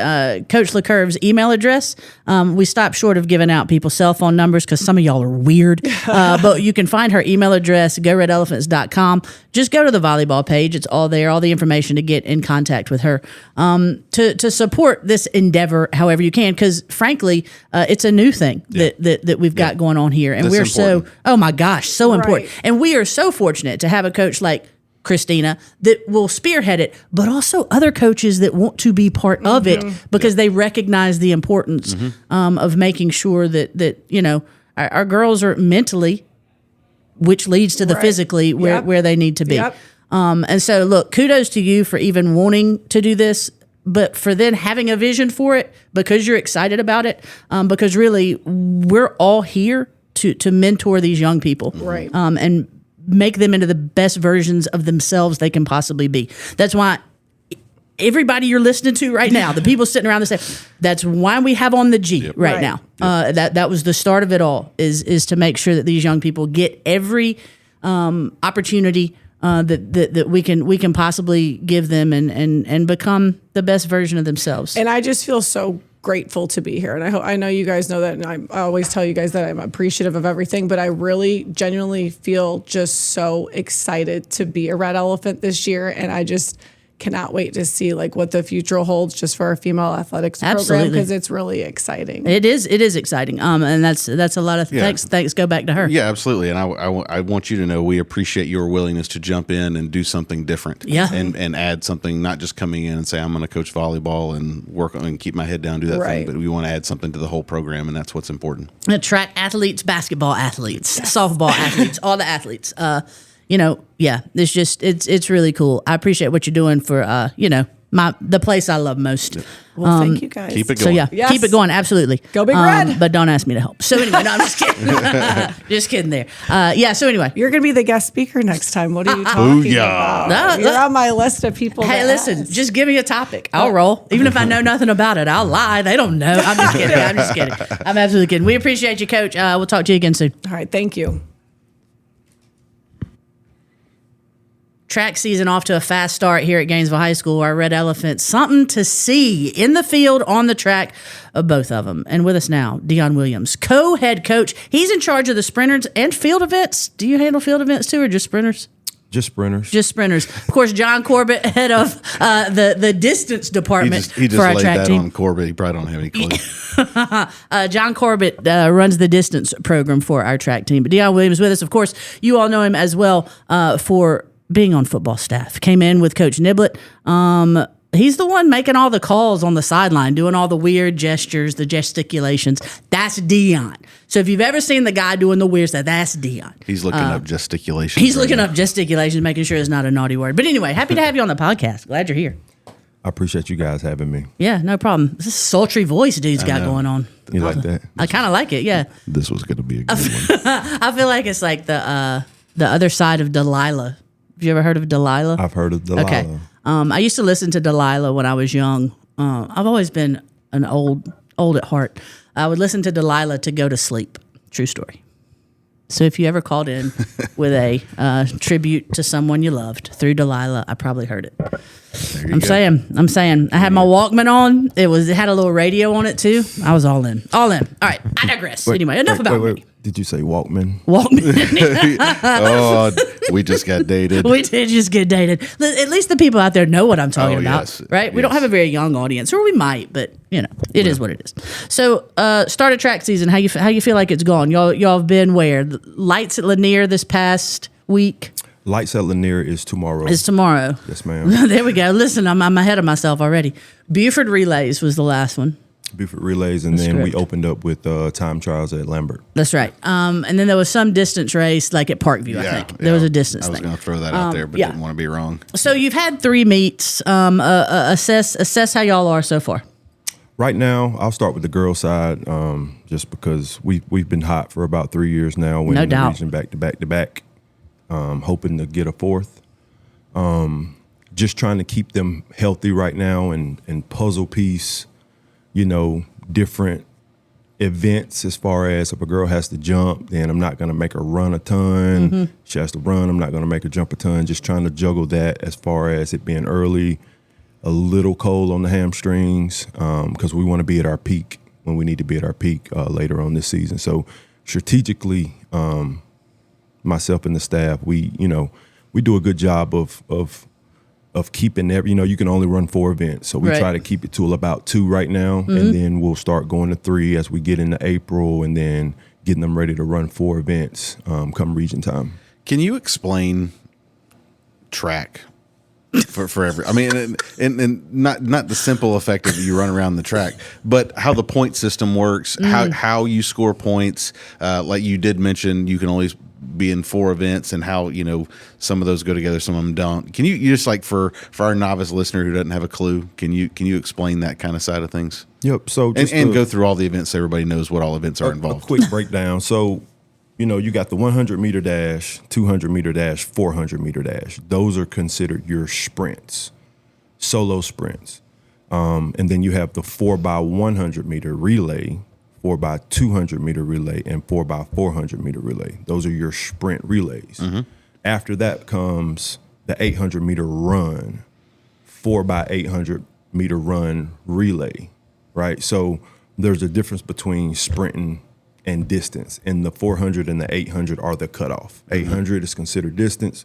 Coach Lecoeuvre's email address. We stopped short of giving out people's cell phone numbers because some of y'all are weird. But you can find her email address, goredelephants.com. Just go to the volleyball page. It's all there, all the information to get in contact with her. To support this endeavor however you can, because frankly, it's a new thing that we've got going on here. And That's we're important. oh my gosh, so important. Right. And we are so fortunate to have a coach like Christina that will spearhead it, but also other coaches that want to be part of it because they recognize the importance of making sure that our girls are mentally, which leads to the Right. physically where they need to be. Yep. And so, look, kudos to you for even wanting to do this, but for then having a vision for it because you're excited about it. Because really, we're all here to mentor these young people, Right. And make them into the best versions of themselves they can possibly be. That's why everybody you're listening to right now, the people sitting around the stage, that's why we have on the G right Right. now. That was the start of it all, is to make sure that these young people get every opportunity that we can possibly give them and become the best version of themselves. And I just feel so grateful to be here. And I know you guys know that. And I always tell you guys that I'm appreciative of everything, but I really genuinely feel just so excited to be a Red Elephant this year. And I just cannot wait to see what the future holds just for our female athletics program, Absolutely. because it's really exciting. It is exciting. And that's a lot of thanks go back to her. Yeah, absolutely. And I want you to know we appreciate your willingness to jump in and do something different. Yeah. And add something, not just coming in and say, I'm going to coach volleyball and work on and keep my head down, do that Right. thing, but we want to add something to the whole program, and that's what's important. Track athletes, basketball athletes, softball athletes, all the athletes. It's just it's really cool. I appreciate what you're doing for the place I love most. Well, thank you guys. Keep it So going. yeah, Yes. keep it going. Absolutely. Go Big Red. But don't ask me to help. So anyway, no, I'm just kidding. Just kidding there. So anyway. You're going to be the guest speaker next time. What are you talking Booyah. about? No, You're look. on my list of people. Hey, to listen, ask. just give me a topic. I'll roll. Even if I know nothing about it, I'll lie. They don't know. I'm just kidding. I'm absolutely kidding. We appreciate you, Coach. We'll talk to you again soon. All right. Thank you. Track season off to a fast start here at Gainesville High School. Our Red Elephants, something to see in the field, on the track, both of them. And with us now, Deon Williams, co-head coach. He's in charge of the sprinters and field events. Do you handle field events too, or just sprinters? Just sprinters. Just sprinters. Of course, John Corbett, head of the distance department He just for our laid track that team. on Corbett. He probably don't have any clue. John Corbett runs the distance program for our track team. But Deon Williams with us. Of course, you all know him as well for being on football staff. Came in with Coach Niblett. He's the one making all the calls on the sideline, doing all the weird gestures, the gesticulations. That's Deon. So if you've ever seen the guy doing the weird stuff, that's Deon. He's looking up gesticulations. He's right looking now. up gesticulations, making sure it's not a naughty word. But anyway, happy to have you on the podcast. Glad you're here. I appreciate you guys having me. Yeah, no problem. This sultry voice dude's got going on. You like that? I kind of like it. Yeah, This was going to be a good one. I feel like it's like the other side of Delilah. Have you ever heard of Delilah? I've heard of Delilah. Okay. I used to listen to Delilah when I was young. I've always been an old at heart. I would listen to Delilah to go to sleep. True story. So if you ever called in with a tribute to someone you loved through Delilah, I probably heard it. I'm saying. I had my Walkman on. It had a little radio on it too. I was all in. All right, I digress. Anyway, enough about me. Did you say Walkman? Walkman. Oh, we just got dated. We did just get dated. At least the people out there know what I'm talking about, yes, right? We don't have a very young audience, or we might, but it is what it is. So, started track season. How you feel like it's gone? Y'all have been where? Lights at Lanier this past week. Lights at Lanier is tomorrow. It's tomorrow. Yes, ma'am. There we go. Listen, I'm ahead of myself already. Buford Relays was the last one. Buford Relays, and then we opened up with time trials at Lambert. That's right. And then there was some distance race, like at Parkview, I think. There was a distance thing. I was going to throw that out there, but didn't want to be wrong. So you've had 3 meets. Assess how y'all are so far. Right now, I'll start with the girls' side, just because we've been hot for about 3 years now, winning the region back to back to back, hoping to get a 4th. Just trying to keep them healthy right now and puzzle piece, different events as far as if a girl has to jump, then I'm not going to make her run a ton. Mm-hmm. She has to run, I'm not going to make her jump a ton. Just trying to juggle that as far as it being early, a little cold on the hamstrings, because we want to be at our peak when we need to be at our peak later on this season. So strategically, myself and the staff, we do a good job of keeping you can only run 4 events. So we try to keep it to about 2 right now. Mm-hmm. And then we'll start going to 3 as we get into April, and then getting them ready to run 4 events come region time. Can you explain track for every, I mean, and not the simple effect of you run around the track, but how the point system works, how you score points. Like you did mention, you can only be in 4 events, and how some of those go together, some of them don't. Can you just, like, for our novice listener who doesn't have a clue, can you explain that kind of side of things? Yep. So and go through all the events so everybody knows what all events are involved. A quick breakdown. So you got the 100 meter dash, 200 meter dash, 400 meter dash. Those are considered your sprints, solo sprints. And then you have the 4x100 meter relay, 4x200 meter relay, and 4x400 meter relay. Those are your sprint relays. Mm-hmm. After that comes the 800 meter run, 4x800 meter run relay, right? So there's a difference between sprinting and distance, and the 400 and the 800 are the cutoff. 800 is considered distance,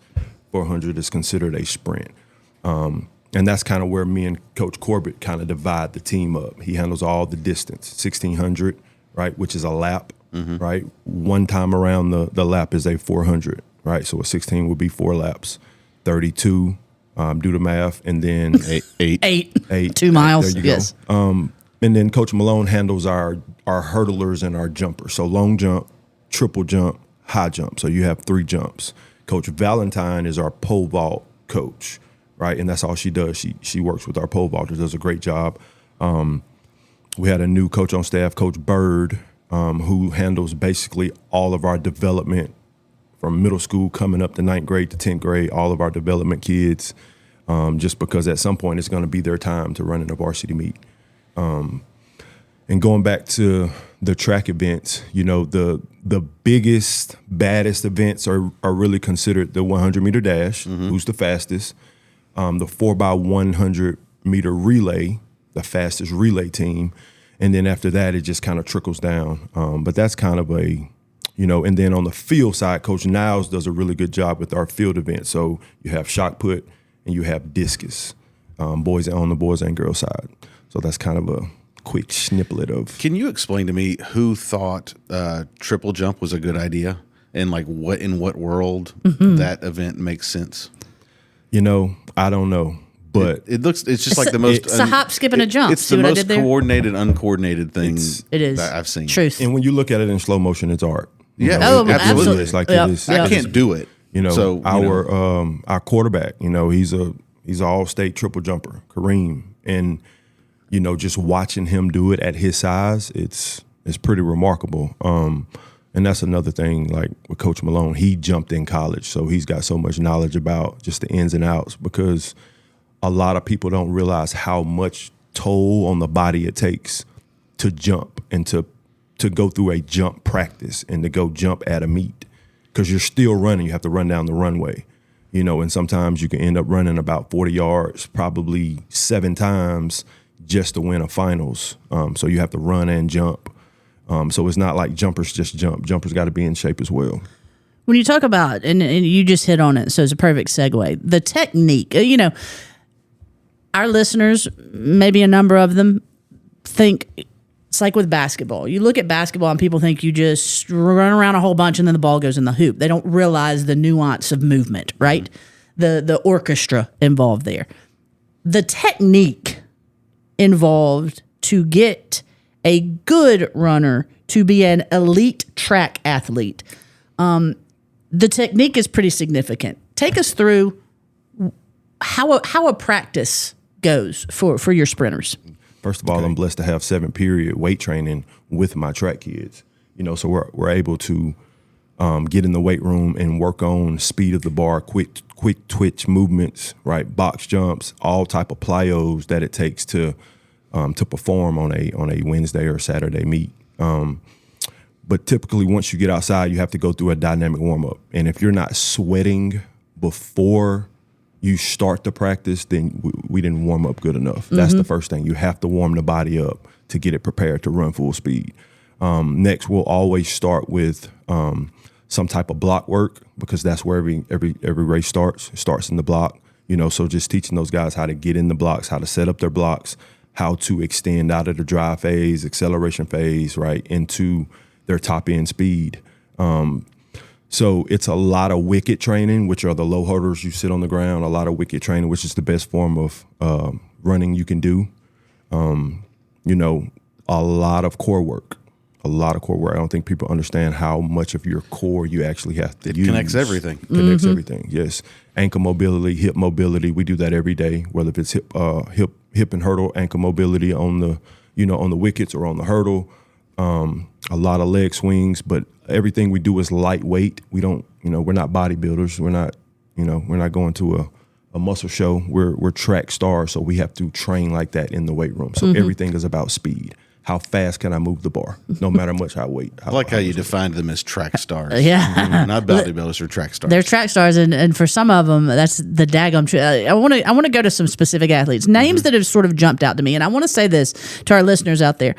400 is considered a sprint. And that's kind of where me and Coach Corbett kind of divide the team up. He handles all the distance, 1600, right, which is a lap, right? One time around the lap is a 400, right? So a 16 would be 4 laps, 32, do the math, and then eight 2 miles, there you yes. go. And then Coach Malone handles our hurdlers and our jumpers. So long jump, triple jump, high jump. So you have 3 jumps. Coach Valentine is our pole vault coach, right? And that's all she does. She works with our pole vaulters, does a great job. We had a new coach on staff, Coach Bird, who handles basically all of our development from middle school coming up to 9th grade to 10th grade, all of our development kids, just because at some point it's going to be their time to run in a varsity meet. And going back to the track events, the biggest, baddest events are really considered the 100 meter dash, who's the fastest, the 4x100 meter relay, the fastest relay team. And then after that, it just kind of trickles down. But that's kind of and then on the field side, Coach Niles does a really good job with our field events. So you have shot put and you have discus, boys on the boys and girls side. So that's kind of a quick snippet of. Can you explain to me who thought triple jump was a good idea, and like in what world that event makes sense? I don't know, but it's just like the most. It's a hop, skip, and a jump. It's the most coordinated, uncoordinated thing it is that I've seen. Truth. And when you look at it in slow motion, it's art. Yeah, absolutely. It's like I can't do it. So our quarterback, he's a He's an all-state triple jumper, Kareem. And, you know, just watching him do it at his size, it's pretty remarkable. And that's another thing, like with Coach Malone, he jumped in college, so he's got so much knowledge about just the ins and outs, because a lot of people don't realize how much toll on the body it takes to jump and to go through a jump practice and to go jump at a meet, because you're still running. You have to run down the runway, you know, and sometimes you can end up running about 40 yards, probably 7 times just to win a finals. So you have to run and jump. So it's not like jumpers just jump. Jumpers got to be in shape as well. When you talk about, and you just hit on it, so it's a perfect segue, the technique, you know, our listeners, maybe a number of them, think it's like with basketball. You look at basketball and people think you just run around a whole bunch and then the ball goes in the hoop. They don't realize the nuance of movement, right? The orchestra involved there. The technique involved to get a good runner to be an elite track athlete. The technique is pretty significant. Take us through how a practice goes for your sprinters. First of all, I'm blessed to have 7-period weight training with my track kids. You know, so we're able to get in the weight room and work on speed of the bar, quick twitch movements, right? Box jumps, all type of plyos that it takes to perform on a Wednesday or Saturday meet. But typically, once you get outside, you have to go through a dynamic warm up. And if you're not sweating before you start the practice, then we didn't warm up good enough. That's the first thing. You have to warm the body up to get it prepared to run full speed. Next, we'll always start with some type of block work, because that's where every race starts. It starts in the block. You know, so just teaching those guys how to get in the blocks, how to set up their blocks, how to extend out of the drive phase, acceleration phase, right, into their top end speed. So it's a lot of wicket training, which are the low hurdles. You sit on the ground. A lot of wicket training, which is the best form of running you can do. You know, a lot of core work. I don't think people understand how much of your core you actually have to use. It connects everything. Connects everything. Yes, ankle mobility, hip mobility. We do that every day, whether it's hip and hurdle, ankle mobility on the wickets or on the hurdle. A lot of leg swings, but everything we do is lightweight. We don't, we're not bodybuilders. We're not going to a muscle show. We're track stars, so we have to train like that in the weight room. So everything is about speed. How fast can I move the bar, no matter much I weight? I like how you defined them as track stars. Yeah. Not bodybuilders, they're track stars. They're track stars, and for some of them, that's the daggum truth. I want to go to some specific athletes, names that have sort of jumped out to me, and I want to say this to our listeners out there.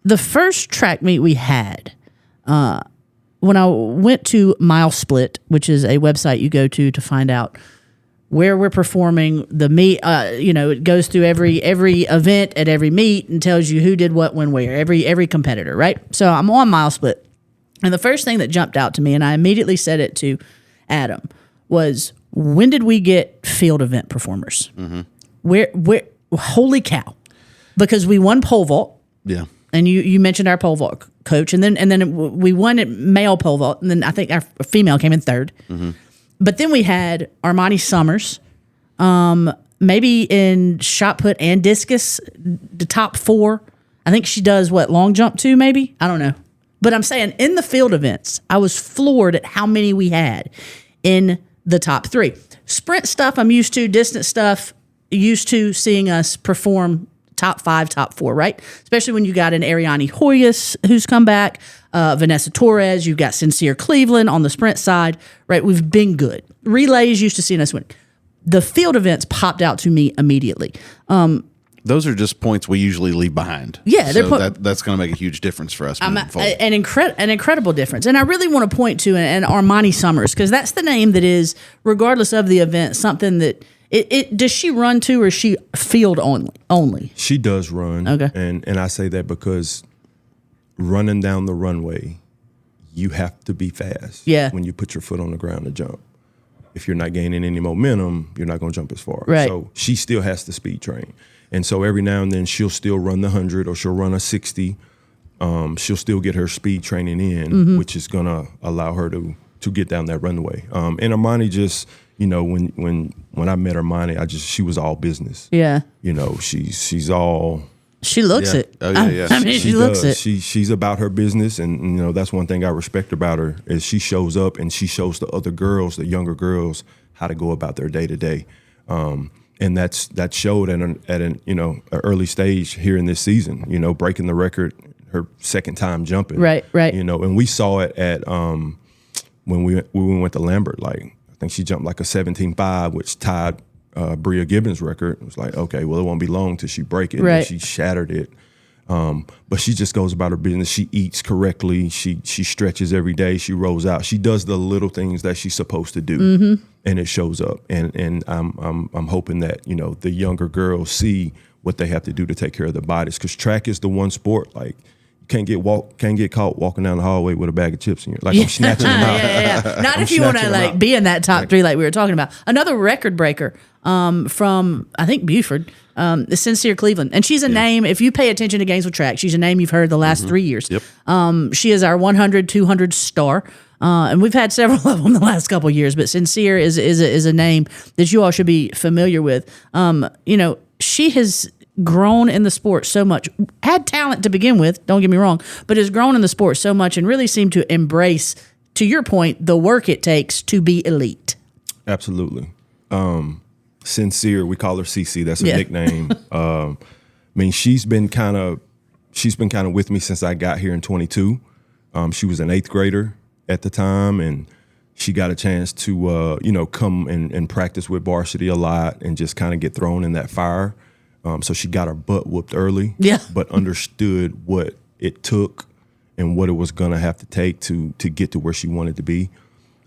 The first track meet we had, when I went to Mile Split, which is a website you go to find out where we're performing the meet, it goes through every event at every meet and tells you who did what, when, where, every competitor, right? So I'm on Mile Split. And the first thing that jumped out to me, and I immediately said it to Adam, was, when did we get field event performers? Where, holy cow. Because we won pole vault. Yeah. And you mentioned our pole vault coach, and then we won at male pole vault, and then I think our female came in third. But then we had Armani Summers, maybe in shot put and discus, the top 4. I think she does long jump too, maybe? I don't know. But I'm saying in the field events, I was floored at how many we had in the top 3. Sprint stuff I'm used to, distance stuff, used to seeing us perform top 5, top 4, right? Especially when you got an Ariane Hoyas who's come back, Vanessa Torres, you've got Sincere Cleveland on the sprint side, right? We've been good. Relays, used to seeing us win. The field events popped out to me immediately. Those are just points we usually leave behind. Yeah, so that's going to make a huge difference for us moving forward. An incredible difference. And I really want to point to an Armani Summers, because that's the name that is, regardless of the event, something that does she run to, or is she field only? She does run. Okay. And I say that because running down the runway, you have to be fast. Yeah. When you put your foot on the ground to jump. If you're not gaining any momentum, you're not going to jump as far. Right. So she still has to speed train. And so every now and then she'll still run the 100 or she'll run a 60. She'll still get her speed training in, which is going to allow her to get down that runway. And Armani just, when I met Hermione, she was all business. Yeah. She's all. She looks Yeah. it. Oh, yeah, yeah. I mean, she looks does. it. She's about her business, and that's one thing I respect about her is she shows up and she shows the other girls, the younger girls, how to go about their day to day, and that showed at an early stage here in this season. Breaking the record, her second time jumping. Right. And we saw it at when we went to Lambert. Like I think she jumped like a 17.5, which tied Bria Gibbons' record. It was like, okay, well, it won't be long till she break it. Right. And she shattered it. But she just goes about her business. She eats correctly. She stretches every day. She rolls out. She does the little things that she's supposed to do, and it shows up. And I'm hoping that the younger girls see what they have to do to take care of their bodies, because track is the one sport like. Can't get caught walking down the hallway with a bag of chips in your I'm snatching them out. Yeah. Not if you want to be in that top three like we were talking about. Another record breaker from I think Buford, the Sincere Cleveland, and she's a name. If you pay attention to Gainesville track, she's a name you've heard the last 3 years. Yep. She is our 100, 200 star. And we've had several of them the last couple of years, but Sincere is a name that you all should be familiar with. She has grown in the sport so much, had talent to begin with, don't get me wrong, but has grown in the sport so much and really seemed to embrace, to your point, the work it takes to be elite. Absolutely. Sincere, we call her CC. That's her nickname. She's been kind of with me since I got here in 22. She was an 8th grader at the time, and she got a chance to come and practice with varsity a lot and just kind of get thrown in that fire. So she got her butt whooped early, but understood what it took and what it was going to have to take to get to where she wanted to be.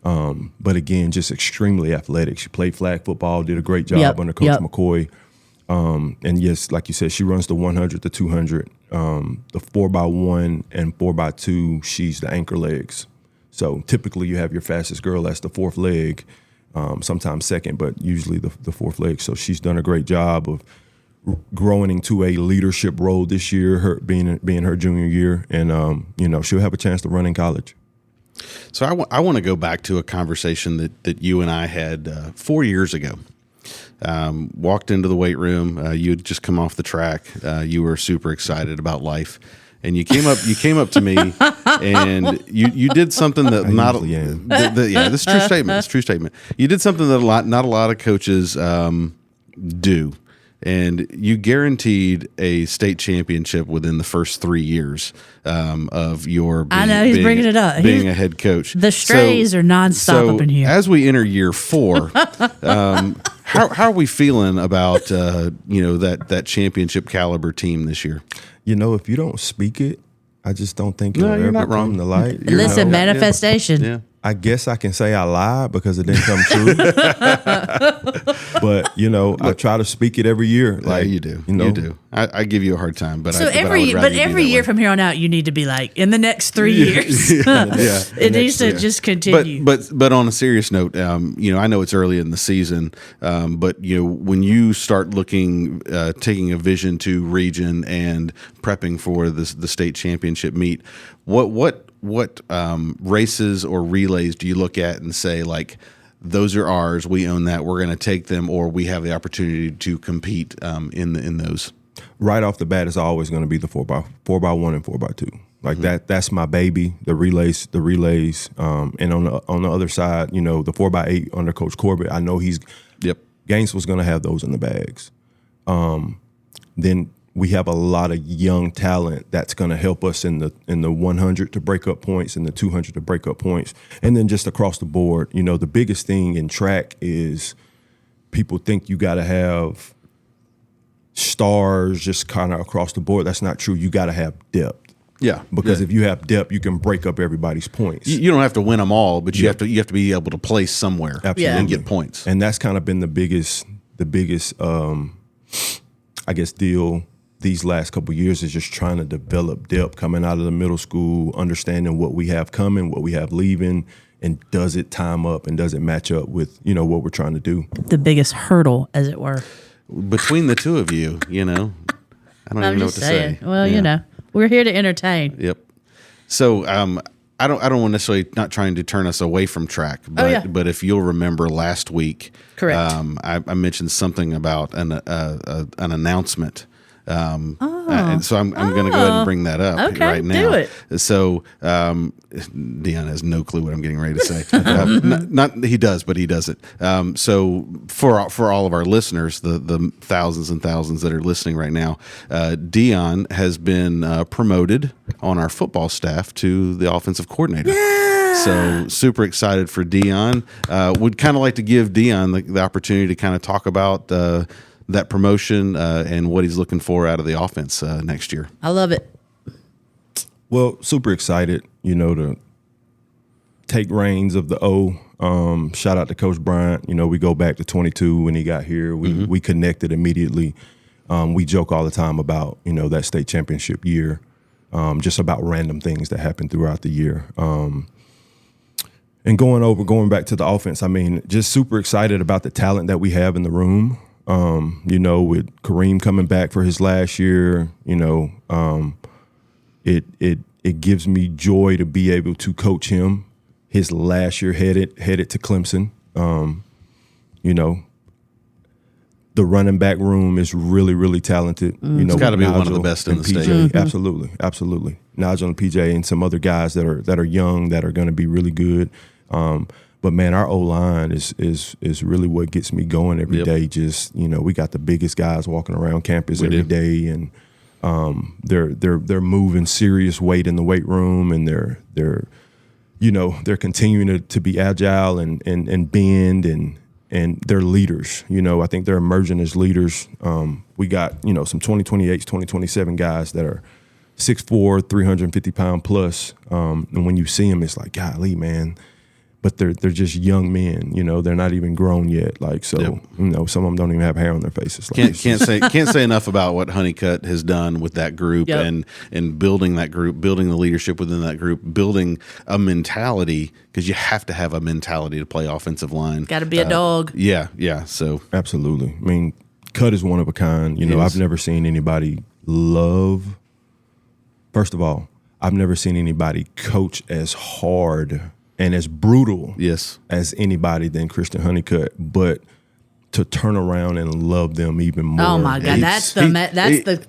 But again, just extremely athletic. She played flag football, did a great job under Coach McCoy. And yes, like you said, she runs the 100, the 200, the 4x1 and 4x2. She's the anchor legs. So typically you have your fastest girl, that's the 4th leg, sometimes 2nd, but usually the 4th leg. So she's done a great job of growing into a leadership role this year, her being her junior year, and she'll have a chance to run in college. So I want to go back to a conversation that you and I had 4 years ago. Walked into the weight room. You had just come off the track. You were super excited about life, and you came up to me, and you did something that this is true statement. It's a true statement. You did something that not a lot of coaches do. And you guaranteed a state championship within the first 3 years of your bringing it up. Being a head coach. The strays are nonstop up in here. As we enter year 4, how are we feeling about that championship caliber team this year? If you don't speak it, I just don't think it'll ever come to light. Listen, manifestation. Yeah. I guess I can say I lied because it didn't come true. But I try to speak it every year. Like you do. You do. I give you a hard time, but every year from here on out, you need to be like in the next 3 years. It needs to just continue. But on a serious note, I know it's early in the season, but when you start looking, taking a vision to region and prepping for the state championship meet, what races or relays do you look at and say, like, those are ours, we own that, we're going to take them, or we have the opportunity to compete in those? Right off the bat, it's always going to be the 4x1 and 4x2. Like that's my baby. The relays, and on the other side, the 4x8 under Coach Corbett. I know Gainesville's going to have those in the bags. Then we have a lot of young talent that's going to help us in the 100 to break up points and the 200 to break up points. And then just across the board, the biggest thing in track is people think you got to have stars just kind of across the board. That's not true. You got to have depth. Yeah. Because if you have depth, you can break up everybody's points. You don't have to win them all, but you have to be able to place somewhere. Absolutely. And get points. And that's kind of been the biggest I guess deal these last couple of years is just trying to develop depth coming out of the middle school, understanding what we have coming, what we have leaving, and does it time up and does it match up with, what we're trying to do. The biggest hurdle, as it were. Between the two of you, I don't even know what to say. Well, we're here to entertain. Yep. So I don't want to necessarily not trying to turn us away from track, but but if you'll remember last week, correct, I mentioned something about an announcement. And so I'm going to go ahead and bring that up right now. Do it. So Deon has no clue what I'm getting ready to say. Not he does, but he doesn't. So for all of our listeners, the thousands and thousands that are listening right now, Deon has been promoted on our football staff to the offensive coordinator. Yeah. So super excited for Deon. Would kind of like to give Deon the opportunity to kind of talk about that promotion and what he's looking for out of the offense next year. I love it. Well, super excited, to take reins of the O. Shout out to Coach Bryant. We go back to 22 when he got here. We connected immediately. We joke all the time about, that state championship year, just about random things that happen throughout the year. And going back to the offense, just super excited about the talent that we have in the room. With Kareem coming back for his last year, it gives me joy to be able to coach him. His last year headed to Clemson. The running back room is really, really talented. It's got to be one of the best in the PJ, state. Absolutely. Nigel and PJ and some other guys that are young that are going to be really good. But man, our O-line is really what gets me going every day. Just we got the biggest guys walking around campus every day, and they're moving serious weight in the weight room, and they're continuing to be agile and bend and they're leaders. I think they're emerging as leaders. We got some 2028s, 2027 guys that are 6'4", 350 pound plus, and when you see them, it's like, golly, man. But they're just young men, they're not even grown yet. Some of them don't even have hair on their faces. Can't say enough about what Honeycutt has done with that group and building that group, building the leadership within that group, building a mentality, because you have to have a mentality to play offensive line. Got to be a dog. Yeah. So absolutely. Cut is one of a kind. I've never seen anybody love. First of all, I've never seen anybody coach as hard and as brutal as anybody than Christian Honeycutt, but to turn around and love them even more. Oh my God, that's the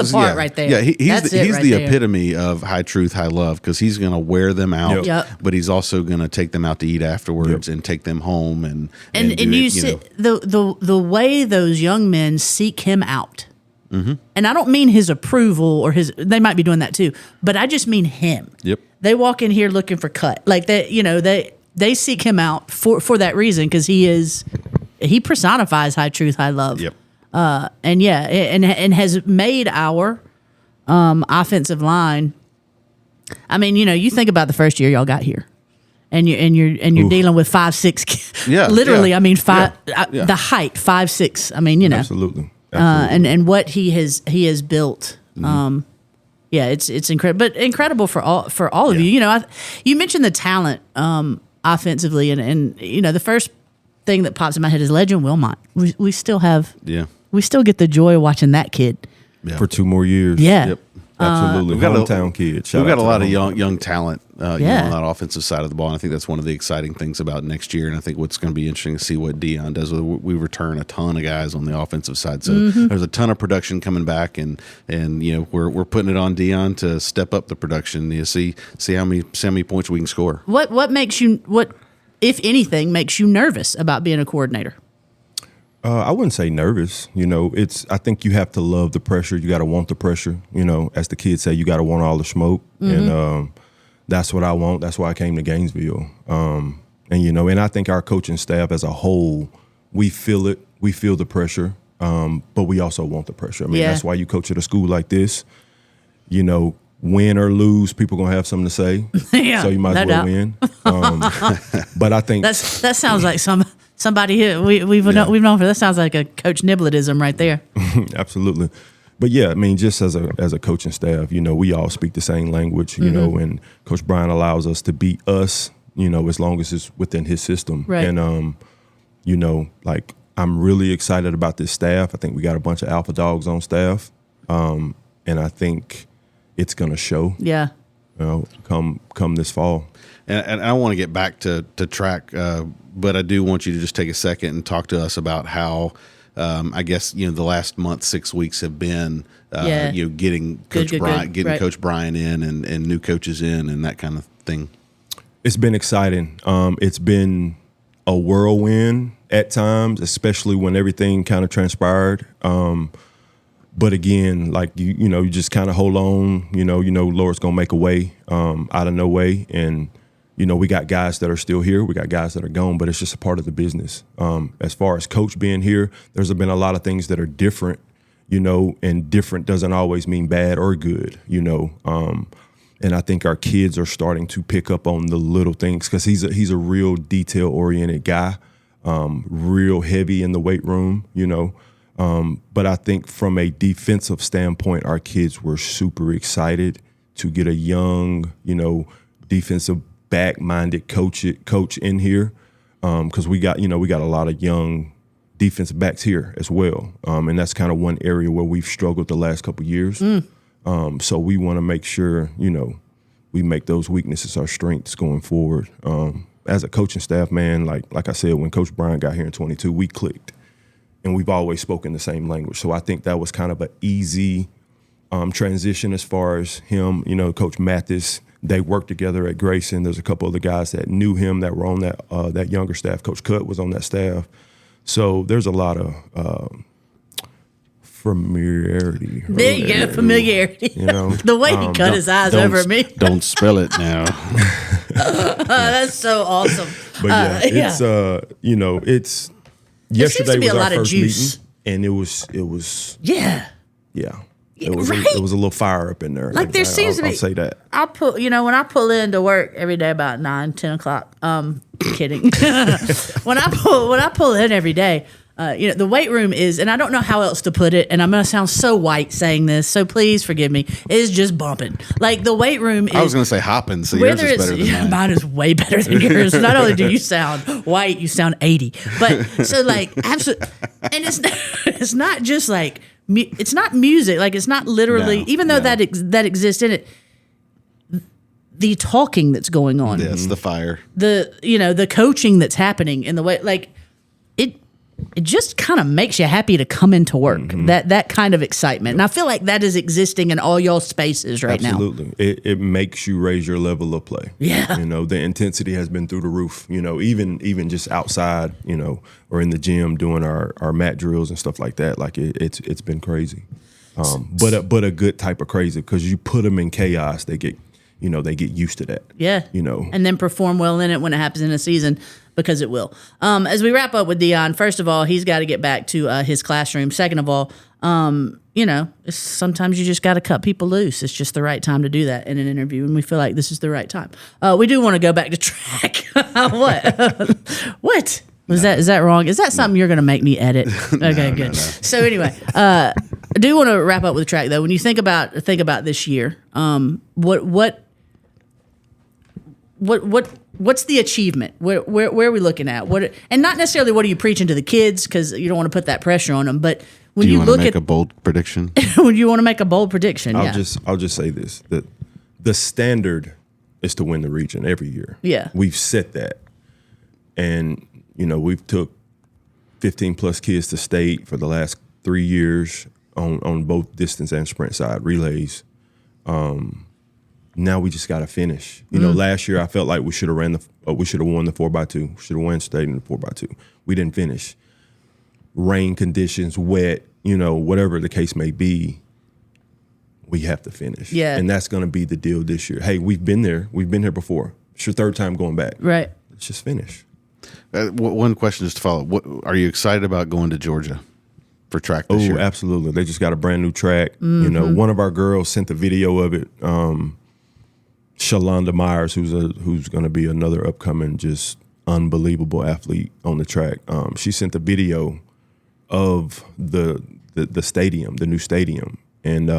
part right there. Yeah, he's the there. epitome of high truth, high love, because he's going to wear them out, but he's also going to take them out to eat afterwards and take them home and you see the way those young men seek him out. Mm-hmm. And I don't mean his approval or they might be doing that too, but I just mean him. Yep. They walk in here looking for cut. Like they seek him out for that reason, because he personifies high truth, high love. Yep. And has made our offensive line. You think about the first year y'all got here, and you're dealing with 5'6". Literally. The height 5'6". Absolutely. And what he has built. Mm-hmm. It's incredible, but incredible for all of you. You mentioned the talent offensively, and the first thing that pops in my head is Legend Wilmot. We still have we still get the joy of watching that kid for 2 more years. Yeah. Yep. Absolutely. Hometown kid. We've got a lot of young talent on that offensive side of the ball. And I think that's one of the exciting things about next year. And I think what's going to be interesting to see what Deon does. We return a ton of guys on the offensive side. So there's a ton of production coming back, and we're putting it on Deon to step up the production. See how many points we can score. What makes you, if anything, makes you nervous about being a coordinator? I wouldn't say nervous. I think you have to love the pressure. You got to want the pressure. As the kids say, you got to want all the smoke. Mm-hmm. And that's what I want. That's why I came to Gainesville. And I think our coaching staff as a whole, we feel it. We feel the pressure, but we also want the pressure. That's why you coach at a school like this. Win or lose, people going to have something to say. So you might as well win. But I think that sounds like somebody here we've known for. That sounds like a Coach Nibletism right there. Absolutely. But just as a coaching staff, we all speak the same language, and Coach Brian allows us to be us, as long as it's within his system. Right. And I'm really excited about this staff. I think we got a bunch of alpha dogs on staff. And I think it's going to show. Yeah. come this fall. And I want to get back to track, but I do want you to just take a second and talk to us about how, I guess, the last month, 6 weeks have been, getting Coach Brian in and new coaches in and that kind of thing. It's been exciting. It's been a whirlwind at times, especially when everything kind of transpired. But again, like you just kind of hold on. Lord's gonna make a way out of no way, and we got guys that are still here. We got guys that are gone, but it's just a part of the business. As far as coach being here, there's been a lot of things that are different, and different doesn't always mean bad or good, and I think our kids are starting to pick up on the little things because he's a real detail oriented guy, real heavy in the weight room, But I think from a defensive standpoint, our kids were super excited to get a young, defensive back-minded coach in here, because we got a lot of young defensive backs here as well, and that's kind of one area where we've struggled the last couple of years. So we want to make sure we make those weaknesses our strengths going forward. As a coaching staff, man, like I said, when Coach Brian got here in 22, we clicked, and we've always spoken the same language. So I think that was kind of an easy transition as far as him, Coach Mathis. They worked together at Grayson. There's a couple other guys that knew him that were on that younger staff. Coach Cutt was on that staff. So there's a lot of familiarity. There you go, familiarity. The way he cut his eyes over at me. Don't spell it now. That's so awesome. But it's it's yesterday was our first meeting, and it was yeah. It was a little fire up in there. Like there seems to be. I'll say that. I'll put when I pull into work every day about 9-10 o'clock. Kidding. when I pull in every day, the weight room is, and I don't know how else to put it, and I'm gonna sound so white saying this, so please forgive me. Is just bumping. Like the weight room is. I was gonna say hopping, so yours is better than mine. Mine is way better than yours. Not only do you sound white, you sound 80. But so like absolutely, and it's not just like. It's not music, like it's not literally. Even though that exists in it, the talking that's going on. Yes, the fire. The coaching that's happening in the way, like it just kind of makes you happy to come into work. That kind of excitement, and I feel like that is existing in all y'all spaces right now. Absolutely, it makes you raise your level of play. Yeah, the intensity has been through the roof. Even just outside, or in the gym doing our mat drills and stuff like that. Like it's been crazy, but a good type of crazy, because you put them in chaos, they get used to that. Yeah, and then perform well in it when it happens in a season. Because it will. As we wrap up with Deon, first of all, he's got to get back to his classroom. Second of all, sometimes you just got to cut people loose. It's just the right time to do that in an interview, and we feel like this is the right time. We do want to go back to track. What? What? Was that? Is that wrong? Is that something you're going to make me edit? Okay, good. No. So anyway, I do want to wrap up with track though. When you think about this year, what's the achievement? Where are we looking at? And not necessarily what are you preaching to the kids, because you don't want to put that pressure on them. But when you look at a bold prediction, when you want to make a bold prediction, I'll just say this: that the standard is to win the region every year. Yeah, we've set that, and we've took 15 plus kids to state for the last 3 years on both distance and sprint side relays. Now we just got to finish. Last year I felt like we should have won the 4x2. Should have won state in the 4x2. We didn't finish. Rain conditions, wet, whatever the case may be, we have to finish. Yeah. And that's going to be the deal this year. Hey, we've been there. We've been here before. It's your third time going back. Right. Let's just finish. One question just to follow. What are you excited about going to Georgia for track this year? Oh, absolutely. They just got a brand new track. One of our girls sent the video of it. Shalonda Myers, who's going to be another upcoming just unbelievable athlete on the track. She sent the video of the stadium, the new stadium, and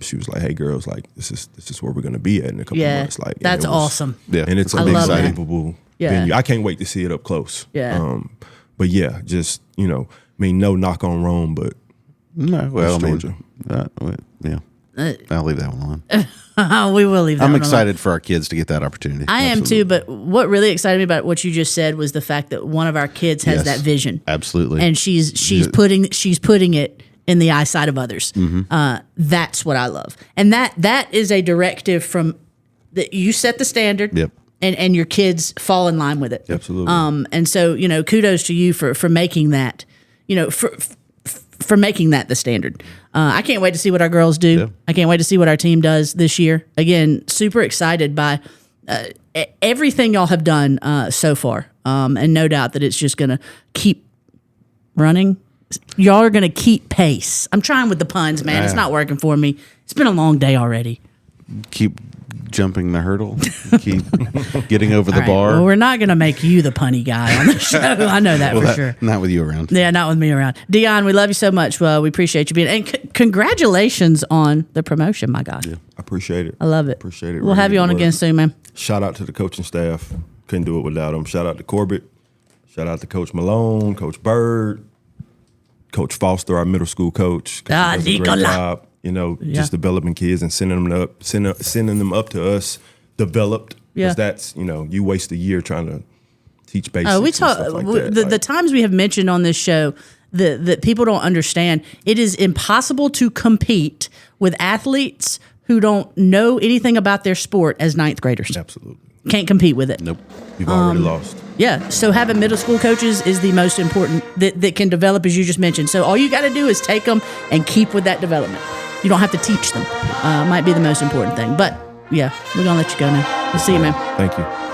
she was like, "Hey, girls, like this is where we're going to be at in a couple months." Like that's awesome. Yeah, and it's an unbelievable venue. I can't wait to see it up close. Yeah, but yeah, just no knock on Rome, but no, well, Georgia. Yeah. I'll leave that one alone. We will leave that I'm one excited for our kids to get that opportunity. I am too, but what really excited me about what you just said was the fact that one of our kids has Yes, that vision. absolutely. And she's putting it in the eyesight of others. That's what I love. And that is a directive from that you set the standard. Yep. And your kids fall in line with it. Absolutely. And so, kudos to you for making that, for making that the standard. I can't wait to see what our girls do. Yeah. I can't wait to see what our team does this year. Again, super excited by everything y'all have done so far. And no doubt that it's just going to keep running. Y'all are going to keep pace. I'm trying with the puns, man. It's not working for me. It's been a long day already. Keep jumping the hurdle. Keep getting over the All right, bar. well, we're not going to make you the punny guy on the show. I know that for sure. Not with you around. Yeah, not with me around. Deon, we love you so much. Well, we appreciate you being, and congratulations on the promotion, my God. I appreciate it. I love it. Appreciate it. We'll have you on again soon, man. Shout out to the coaching staff. Couldn't do it without them. Shout out to Corbett. Shout out to Coach Malone, Coach Bird, Coach Foster, our middle school coach. He does a great job. Just developing kids and sending them up to us developed. Yeah. Because that's, you waste a year trying to teach basics. We and talk stuff like that. the times we have mentioned on this show that people don't understand. It is impossible to compete with athletes who don't know anything about their sport as ninth graders. Absolutely. Can't compete with it. Nope. You've already lost. Yeah. So having middle school coaches is the most important that can develop, as you just mentioned. So all you got to do is take them and keep with that development. You don't have to teach them. Might be the most important thing. But yeah, we're gonna let you go now. We'll see you, man. Thank you.